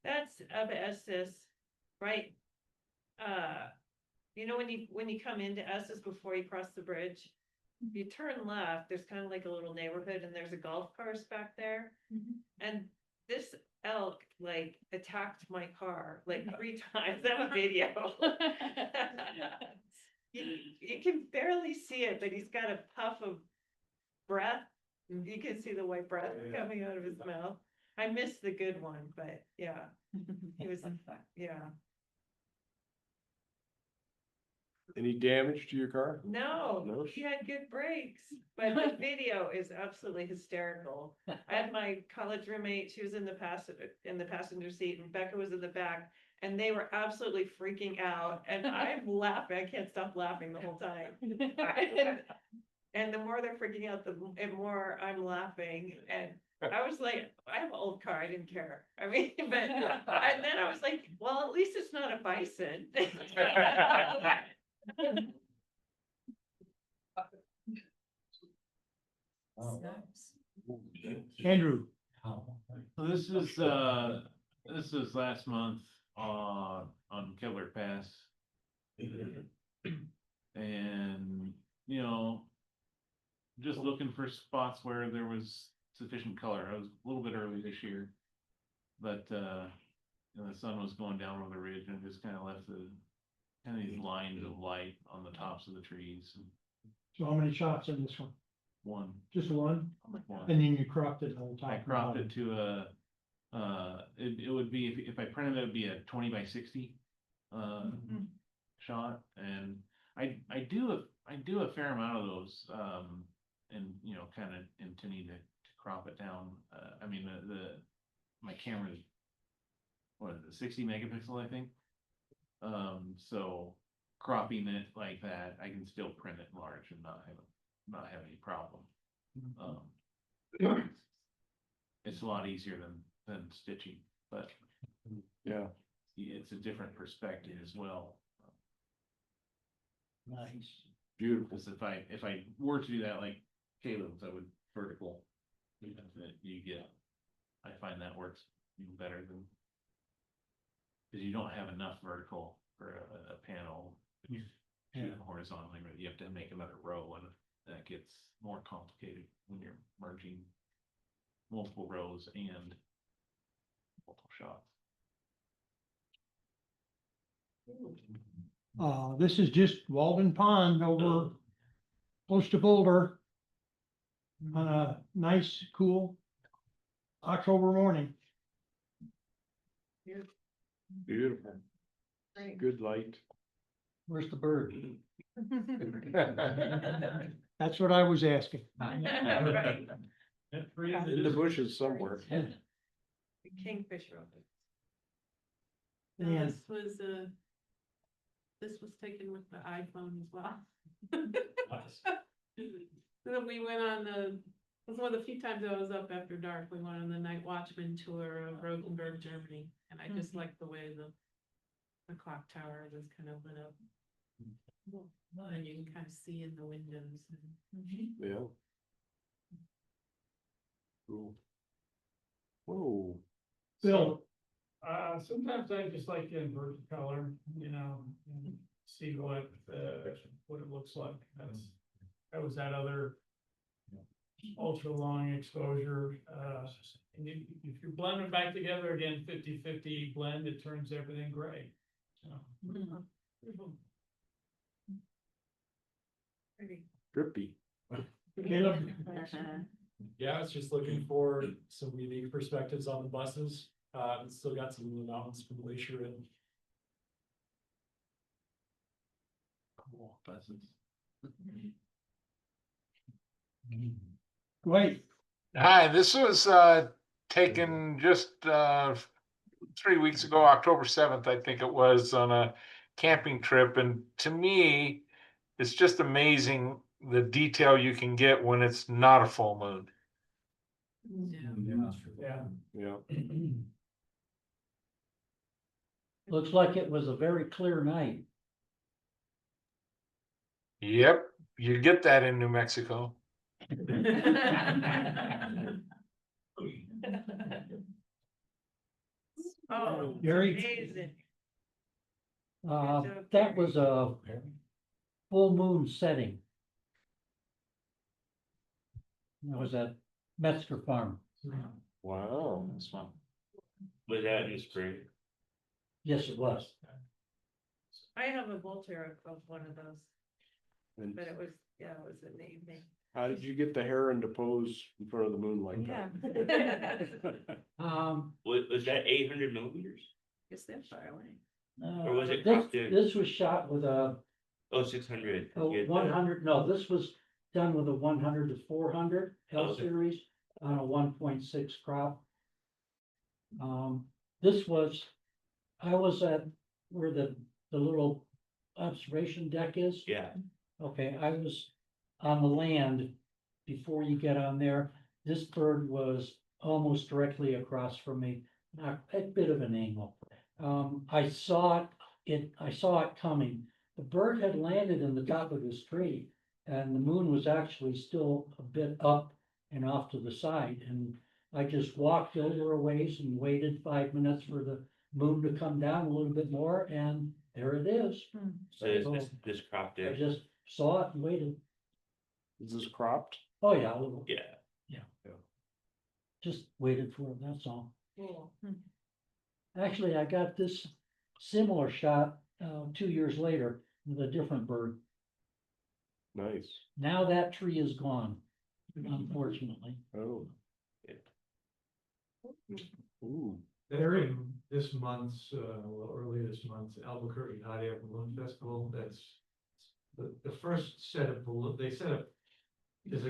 That's Estes, right? When you come into Estes before you cross the bridge, you turn left, there's kind of like a little neighborhood and there's a golf course back there. And this elk like attacked my car like 3 times. I have a video. You can barely see it, but he's got a puff of breath. You can see the white breath coming out of his mouth. I missed the good one, but yeah, he was, yeah. Any damage to your car? No, No? he had good brakes, but the video is absolutely hysterical. I had my college roommate, she was in the passenger seat, and Becca was in the back, and they were absolutely freaking out, and I'm laughing, I can't stop laughing the whole time. And the more they're freaking out, the more I'm laughing, and I was like, I have an old car, I didn't care. I mean, but, and then I was like, well, at least it's not a bison. Andrew, So this is last month, on Killer Pass. And, just looking for spots where there was sufficient color. I was a little bit early this year. But, the sun was going down over the ridge and just kind of left these lines of light on the tops of the trees. so how many shots in this one? One. Just one? One. And then you cropped it on top. I and cropped bottom. it to it would be, if I printed it, would be a 20x60 shot, and I do a fair amount of those, and kind of intending to crop it down. I mean, my camera is, what is it, 60 megapixel, I think. So cropping it like that, I can still print it large and not have any problem. It's a lot easier than stitching, but Yeah. it's a different perspective as well. Nice. Beautiful. Because if I were to do that like Caleb's, I would vertical. I find that works even better than, because you don't have enough vertical for a panel. You shoot horizontally, but you have to make another row, and that gets more complicated when you're merging multiple rows and multiple shots. This is just Walden Pond over close to Boulder. On a nice, cool October morning. Beautiful. Good light. Where's the bird? That's what I was asking. Right. In the bushes somewhere. The kingfisher. Yeah. This was taken with the iPhone as well. So we went on it was one of the few times I was up after dark. We went on the night watchman tour of Rosenberg, Germany, and I just liked the way the clock tower was kind of lit up. And you can kind of see in the windows. Yeah. Cool. Whoa. Bill, Sometimes I just like to invert the color, and see what it looks like. That was that other ultra long exposure, and if you blend them back together again, 50-50 blend, it turns everything gray. So. Drippy. Caleb, Yeah, I was just looking for some unique perspectives on the buses. It's still got some of the mountains from Glacier in. Cool buses. wait, Hi, this was taken just 3 weeks ago, October 7th, I think it was, on a camping trip. And to me, it's just amazing the detail you can get when it's not a full moon. Yeah. Yeah. Looks like it was a very clear night. Yep, you get that in New Mexico. Oh, Gary? amazing. That was a full moon setting. That was at Metzger Farm. Wow. Was that in the spring? Yes, it was. I have a Voltaire of one of those, And but it was in the evening. how did you get the heron to pose in front of the moon like Yeah. that? Was that 800 millimeters? Guess they're far away. Or was it This, cropped in? this was shot with a Oh, 600. a 100, no, this was done with a 100 to 400 L Okay. series on a 1.6 crop. This was, I was at where the little observation deck is. Yeah. Okay, I was on the land before you get on there. This bird was almost directly across from me, not a bit of an angle. I saw it coming. The bird had landed in the top of this tree, and the moon was actually still a bit up and off to the side, and I just walked over a ways and waited 5 minutes for the moon to come down a little bit more, and there it is. So is this cropped I in? just saw it and waited. Is this cropped? Oh, yeah, a little. Yeah. Just waited for it, that's all. Cool. Actually, I got this similar shot 2 years later with a different bird. Nice. Now that tree is gone, unfortunately. Oh. Ooh. During this month's, well, early this month's Albuquerque Hot Air Balloon Festival, that's the first set of balloon, they set up, there's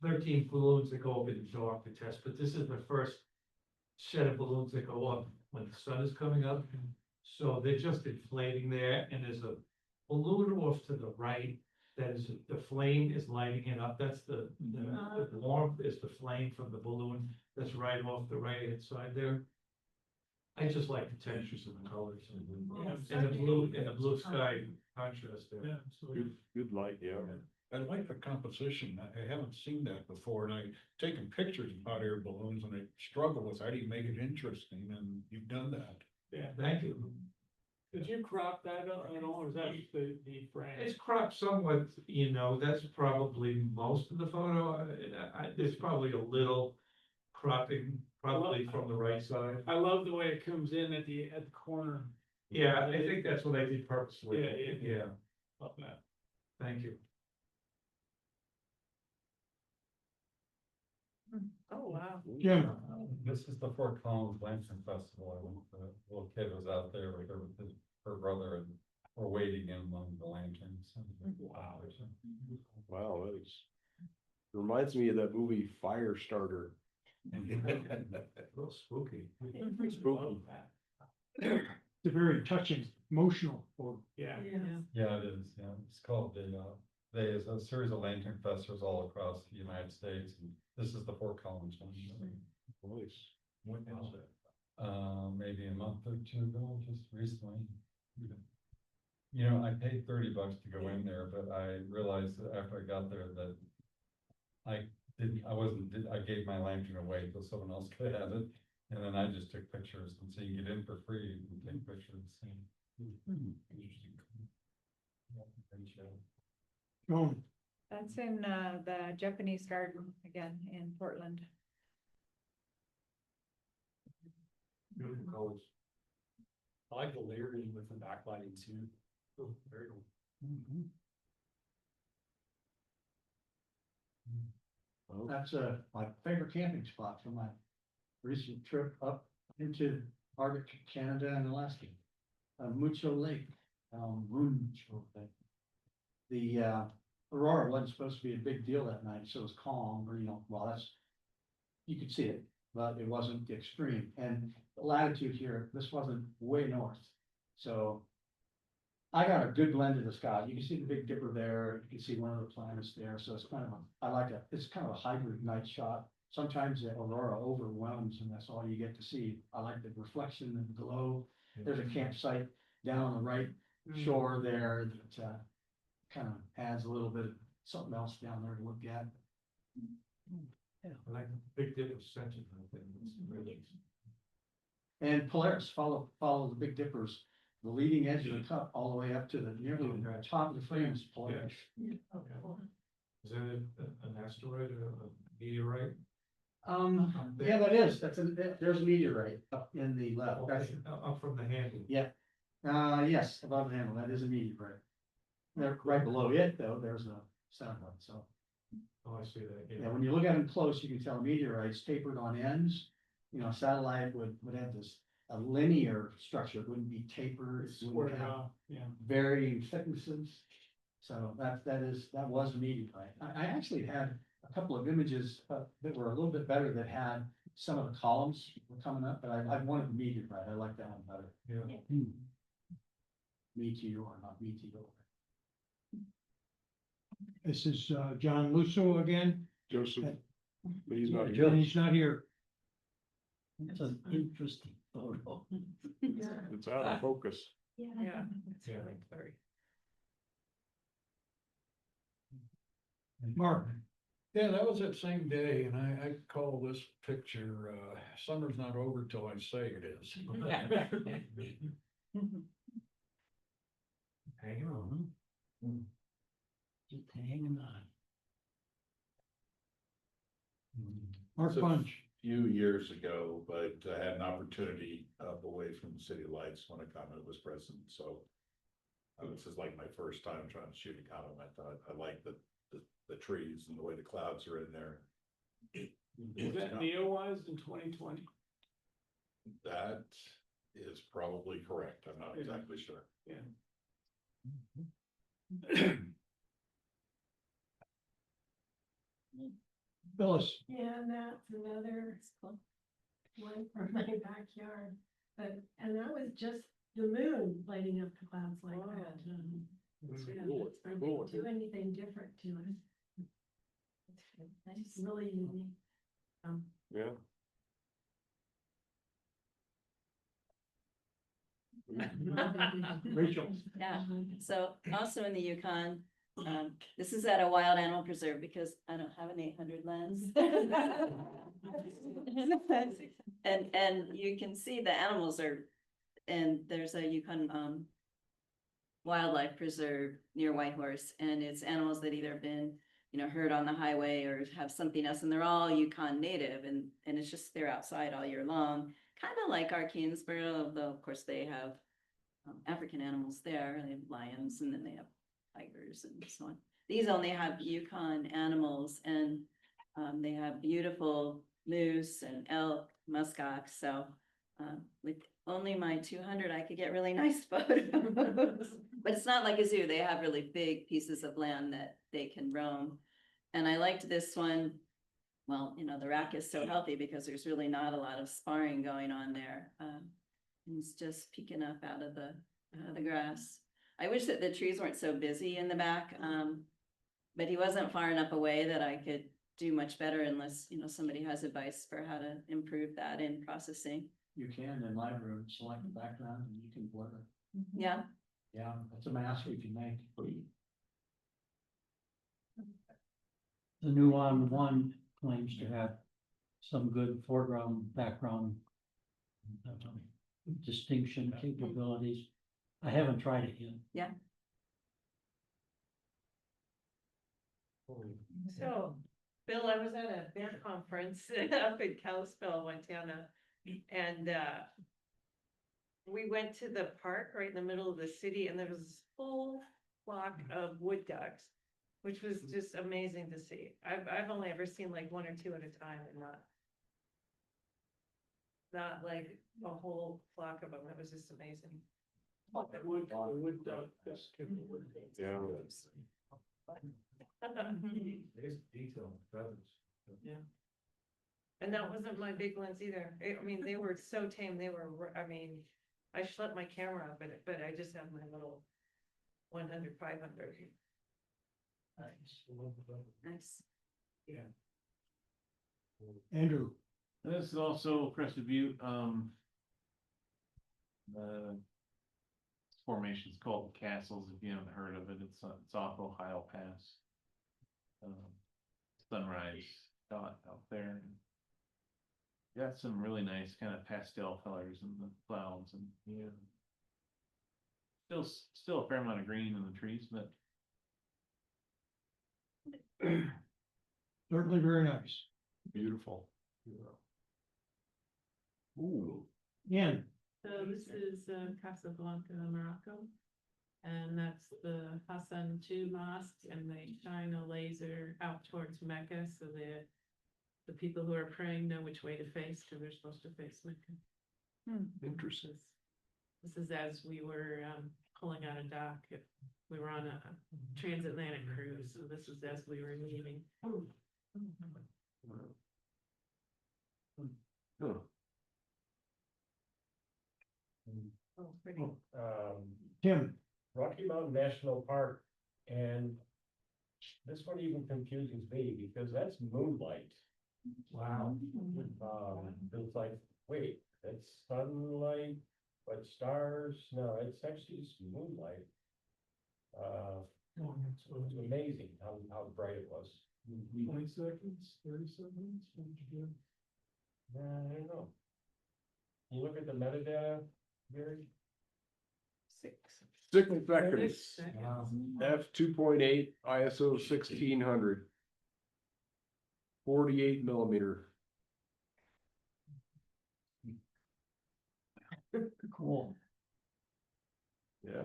13 balloons that go up in the dark to test, but this is the first set of balloons that go up when the sun is coming up. So they're just inflating there, and there's a balloon off to the right that is, the flame is lighting it up. That's the warmth is the flame from the balloon that's right off the right hand side there. I just like the textures and the colors and the blue sky contrast there. Yeah, Good, good light, yeah. I like the composition. I haven't seen that before, and I've taken pictures of hot air balloons and I struggle with how do you make it interesting, and you've done that. Yeah, thank you. Did you crop that at all, or is that the frame? It's cropped somewhat, that's probably most of the photo. There's probably a little cropping, probably from the right side. I love the way it comes in at the corner. Yeah, I think that's what I did purposely. Yeah, Love that. thank you. Oh, wow. Jim, This is the Fort Collins Lantern Festival. I went, the little kid was out there with her brother, and we're waiting in among the lanterns. Wow. Wow, that is. Reminds me of that movie Firestarter. A little spooky. Spooky. it's a very touching, emotional photo. Yeah. Yeah, it is, yeah. It's called there's a series of lantern festivals all across the United States, and this is the Fort Collins one. Nice. When was it? Maybe a month or two ago, just recently. I paid $30 to go in there, but I realized that after I got there that I gave my lantern away so someone else could have it. And then I just took pictures, and so you get in for free, you can take pictures. Interesting. Great show. That's in the Japanese garden again in Portland. Beautiful colors. I like the layering with the backlighting too. Oh, very cool. That's my favorite camping spot for my recent trip up into Arctic Canada and Alaska. Mucho Lake, the aurora wasn't supposed to be a big deal that night, so it was calm, or you could see it, but it wasn't extreme. And the latitude here, this wasn't way north, so I got a good blend of the sky. You can see the Big Dipper there, you can see one of the planets there, so it's kind of, it's kind of a hybrid night shot. Sometimes the aurora overwhelms and that's all you get to see. I like the reflection and the glow. There's a campsite down on the right shore there that, kind of adds a little bit of something else down there to look at. I like the Big Dipper section, I think, it's really. And Polaris, follow the Big Dippers, the leading edge of the cup all the way up to the nearly the top of the frame is Polaris. Is that an asteroid or a meteorite? Yeah, that's there's a meteorite up in the left. That's, Up from the handle. yeah. Yes, above the handle, that is a meteorite. There, right below it, though, there's a satellite, so. Oh, I see that, Yeah, when you look at them close, you can tell meteorites tapered on ends. You know, satellite would have this, a linear structure, it wouldn't be tapered, it wouldn't have varying thicknesses. So that was a meteorite. I actually had a couple of images that were a little bit better that had some of the columns were coming up, but I wanted the meteorite, I like that one better. Yeah. Meteor, not meteor. This is John Lusso again. Joseph, but he's not And here. he's not here. That's an interesting photo. It's out of focus. Yeah. Yeah. really blurry. Mark, Yeah, that was that same day, and I call this picture, summer's not over till I say it is. Hanging on. Just hanging on. Mark So- Bunch. Few years ago, but I had an opportunity up away from the city lights when a comet was present, so. This is like my first time trying to shoot a comet. I thought I like the trees and the way the clouds are in there. Is that NEOWISE in 2020? That is probably correct. I'm not exactly sure. Yeah. Phyllis. Yeah, and that's another one from my backyard, but, and that was just the moon lighting up the clouds like that. Yeah, Cool. I didn't do anything different to it. It's really unique. Yeah. Rachel. Yeah, so also in the Yukon, this is at a wild animal preserve because I don't have an 800 lens. And you can see the animals are, and there's a Yukon wildlife preserve near Whitehorse, and it's animals that either been, you know, herd on the highway or have something else, and they're all Yukon native, and it's just, they're outside all year long, kind of like our Keensboro, though of course they have African animals there. They have lions and then they have tigers and so on. These only have Yukon animals, and they have beautiful moose and elk, muskox. So with only my 200, I could get really nice photos. But it's not like a zoo. They have really big pieces of land that they can roam. And I liked this one. Well, you know, the rack is so healthy because there's really not a lot of sparring going on there. He's just peeking up out of the grass. I wish that the trees weren't so busy in the back, but he wasn't far enough away that I could do much better unless, you know, somebody has advice for how to improve that in processing. You can in Lightroom select the background and you can blur it. Yeah. Yeah, that's a mask you can make. The new one claims to have some good foreground, background distinction capabilities. I haven't tried it yet. Yeah. So, Bill, I was at a bear conference up in Kalispell, Montana, and we went to the park right in the middle of the city, and there was this whole flock of wood ducks, which was just amazing to see. I've only ever seen like one or two at a time, and not like a whole flock of them. It was just amazing. Yeah. There's detail in feathers. Yeah. And that wasn't my big ones either. I mean, they were so tame. They were, I mean, I schlepped my camera, but I just have my little 100, 500. Nice. Andrew, This is also Crested Butte, the formation's called the Castles, if you haven't heard of it, it's off Ohio Pass. Sunrise dot out there. Got some really nice kind of pastel colors in the clouds and, yeah. Still a fair amount of green in the trees, but certainly very nice. Beautiful. Ooh. Ian, So this is Casablanca, Morocco. And that's the Hassan II Mosque, and they shine a laser out towards Mecca, so the people who are praying know which way to face, because they're supposed to face Mecca. Interesting. This is as we were pulling out of dock. We were on a transatlantic cruise, so this is as we were leaving. Huh. Oh, pretty. Tim, Rocky Mountain National Park, and this one even confuses me because that's moonlight. wow, It's like, wait, that's sunlight, but stars, no, it's actually just moonlight. It was amazing how bright it was. 20 seconds, 30 seconds, what did you do? I don't know. You look at the metadata, Gary? 6 seconds. Wow. F2.8, ISO 1600. 48 millimeter. cool. Yeah.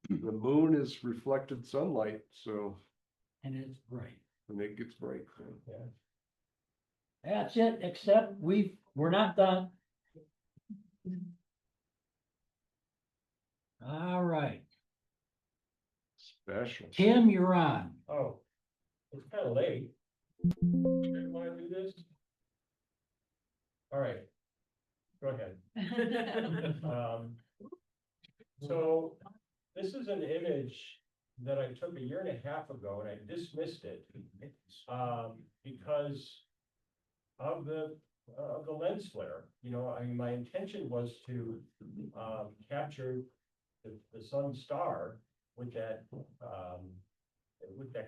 The moon is reflected sunlight, so, And it's bright. and it gets bright. Yeah. That's it, except we're not done. All right, Special. Tim, you're on. Oh, it's kind of late. You want to do this? All right. Go ahead. So this is an image that I took a year and a half ago and I dismissed it. Because of the lens flare, you know, I mean, my intention was to, capture the sun star with that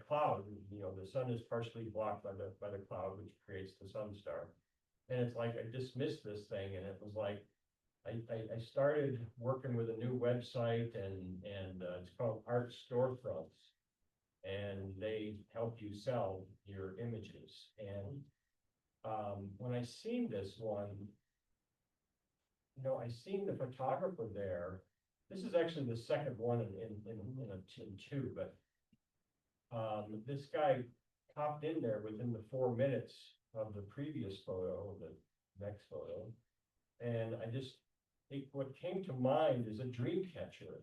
cloud, you know, the sun is partially blocked by the cloud, which creates the sun star. And it's like, I dismissed this thing and it was like, I started working with a new website and it's called Art Storefronts. And they help you sell your images. And when I seen this one, you know, I seen the photographer there. This is actually the second one in two, but this guy popped in there within the 4 minutes of the previous photo, the next photo. And what came to mind is a dream catcher,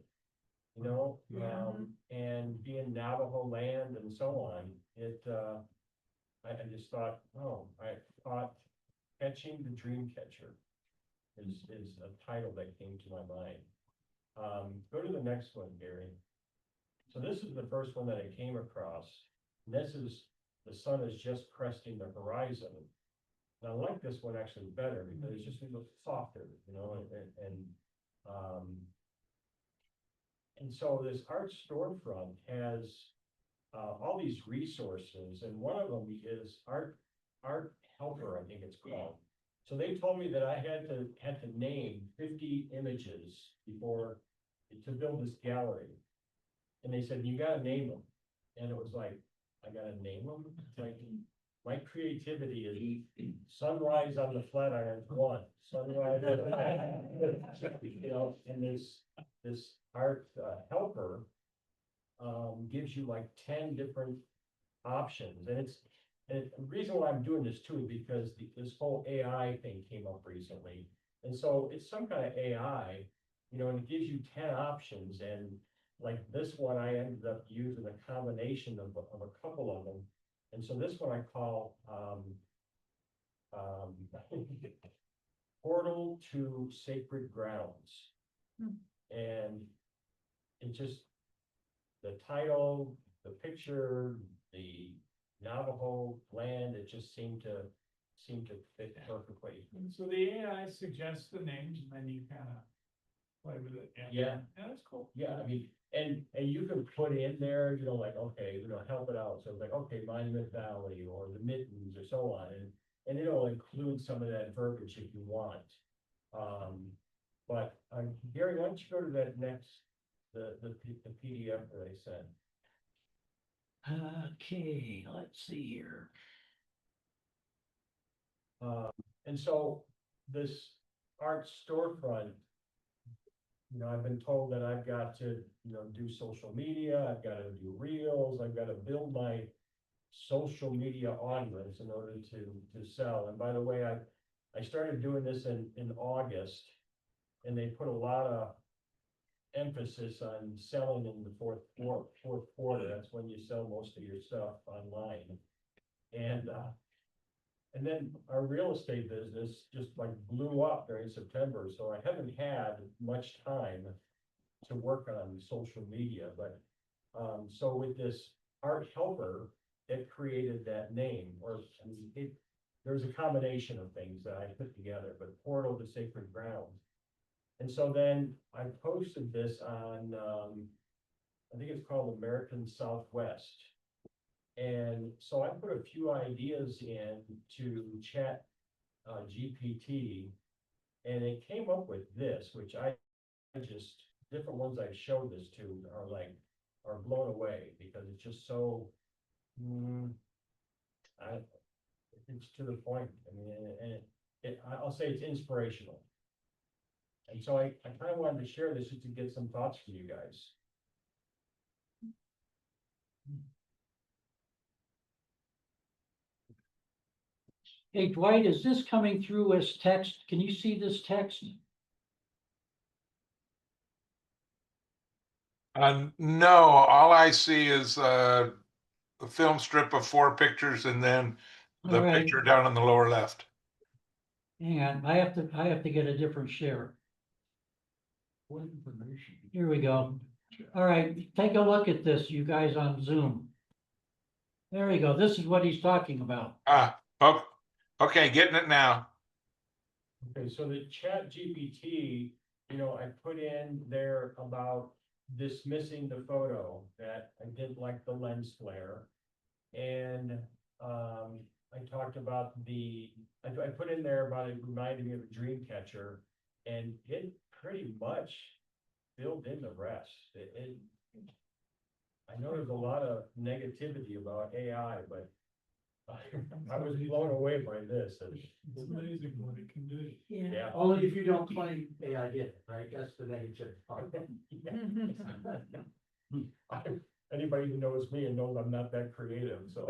you know, and being Navajo land and so on. I just thought, I thought Catching the Dream Catcher is a title that came to my mind. Go to the next one, Gary. So this is the first one that I came across. And this is, the sun is just cresting the horizon. And I like this one actually better because it's just a little softer, you know, and so this art storefront has all these resources, and one of them is Art Helper, I think it's called. So they told me that I had to name 50 images to build this gallery. And they said, you gotta name them. And it was like, I gotta name them? It's like, my creativity is sunrise on the Flatiron 1, sunrise on the, you know, and this art helper gives you like 10 different options. And the reason why I'm doing this too is because this whole AI thing came up recently. And so it's some kind of AI, you know, and it gives you 10 options. And like this one, I ended up using a combination of a couple of them. And so this one I call Portal to Sacred Grounds. And it just, the title, the picture, the Navajo land, it just seemed to fit perfectly. And so the AI suggests the names and then you kind of play with it. Yeah. Yeah, that's cool. Yeah, I mean, and you can put in there, like, okay, help it out, so it's like, okay, Monument Valley or the Mittens or so on, and it'll include some of that verbiage if you want. But, Gary, why don't you go to that next, the PDF that I sent? Okay, let's see here. And so this art storefront, I've been told that I've got to, do social media, I've got to do reels, I've got to build my social media audience in order to sell. And by the way, I started doing this in August, and they put a lot of emphasis on selling in the fourth quarter. That's when you sell most of your stuff online. And then our real estate business just like blew up during September, so I haven't had much time to work on social media, but so with this art helper, it created that name, or there's a combination of things that I put together, but Portal to Sacred Ground. And so then I posted this on, I think it's called American Southwest. And so I put a few ideas in to Chat GPT, and it came up with this, which I just, different ones I've showed this to are blown away, because it's just so, it's to the point. I mean, and I'll say it's inspirational. And so I kind of wanted to share this just to get some thoughts from you guys. Hey, Dwight, is this coming through as text? Can you see this text? No, all I see is a film strip of 4 pictures and then the All right. picture down on the lower left. Hang on, I have to get a different share. What information? Here we go. All right, take a look at this, you guys on Zoom. There you go. This is what he's talking about. Oh, okay, getting it now. Okay, so the Chat GPT, I put in there about dismissing the photo, that I didn't like the lens flare. And I talked about I put in there about it reminding me of a dream catcher, and it pretty much filled in the rest. I know there's a lot of negativity about AI, but I was blown away by this. It's amazing what it can do. Yeah. Only if you don't claim AI did it, right? That's the negative part. Anybody who knows me and knows I'm not that creative, so.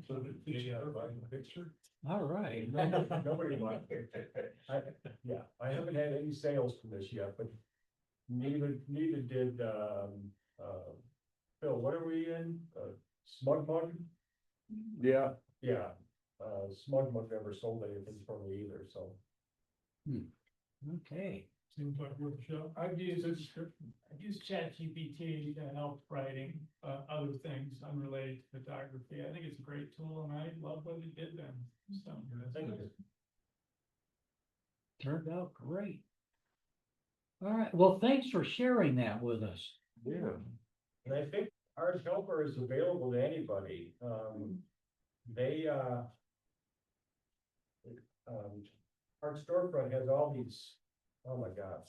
So did you find the picture? All right. Nobody wants it. I haven't had any sales from this yet, but neither did, Phil, what are we in? Smug Mug? Yeah. Yeah, Smug Mug never sold anything for me either, so. Okay. Seems like worth a shot. I've used ChatGPT to help writing, other things unrelated to photography. I think it's a great tool and I love what it did then. So. Thank you. Turned out great. All right, well, thanks for sharing that with us. Yeah. And I think Art Helper is available to anybody. Art Storefront has all these, oh my gosh,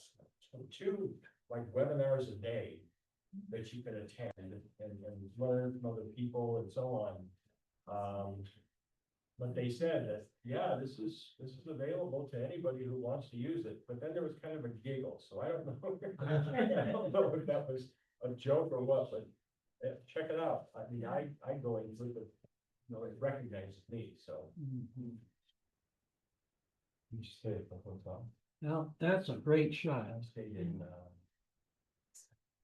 2 like webinars a day that you can attend and learn from other people and so on. But they said that, yeah, this is available to anybody who wants to use it, but then there was kind of a giggle, so I don't know. I don't know if that was a joke or what, but check it out. I mean, I go into it, it recognizes me, so. You stay at the hotel. Now, that's a great shot. I stayed in,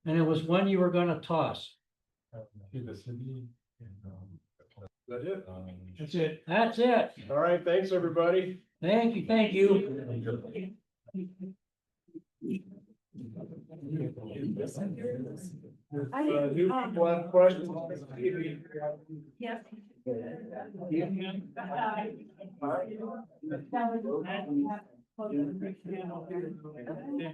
And it was one you were gonna toss. the city. That's it. That's it. That's it. All right, thanks, everybody. Thank you, thank you. Yeah.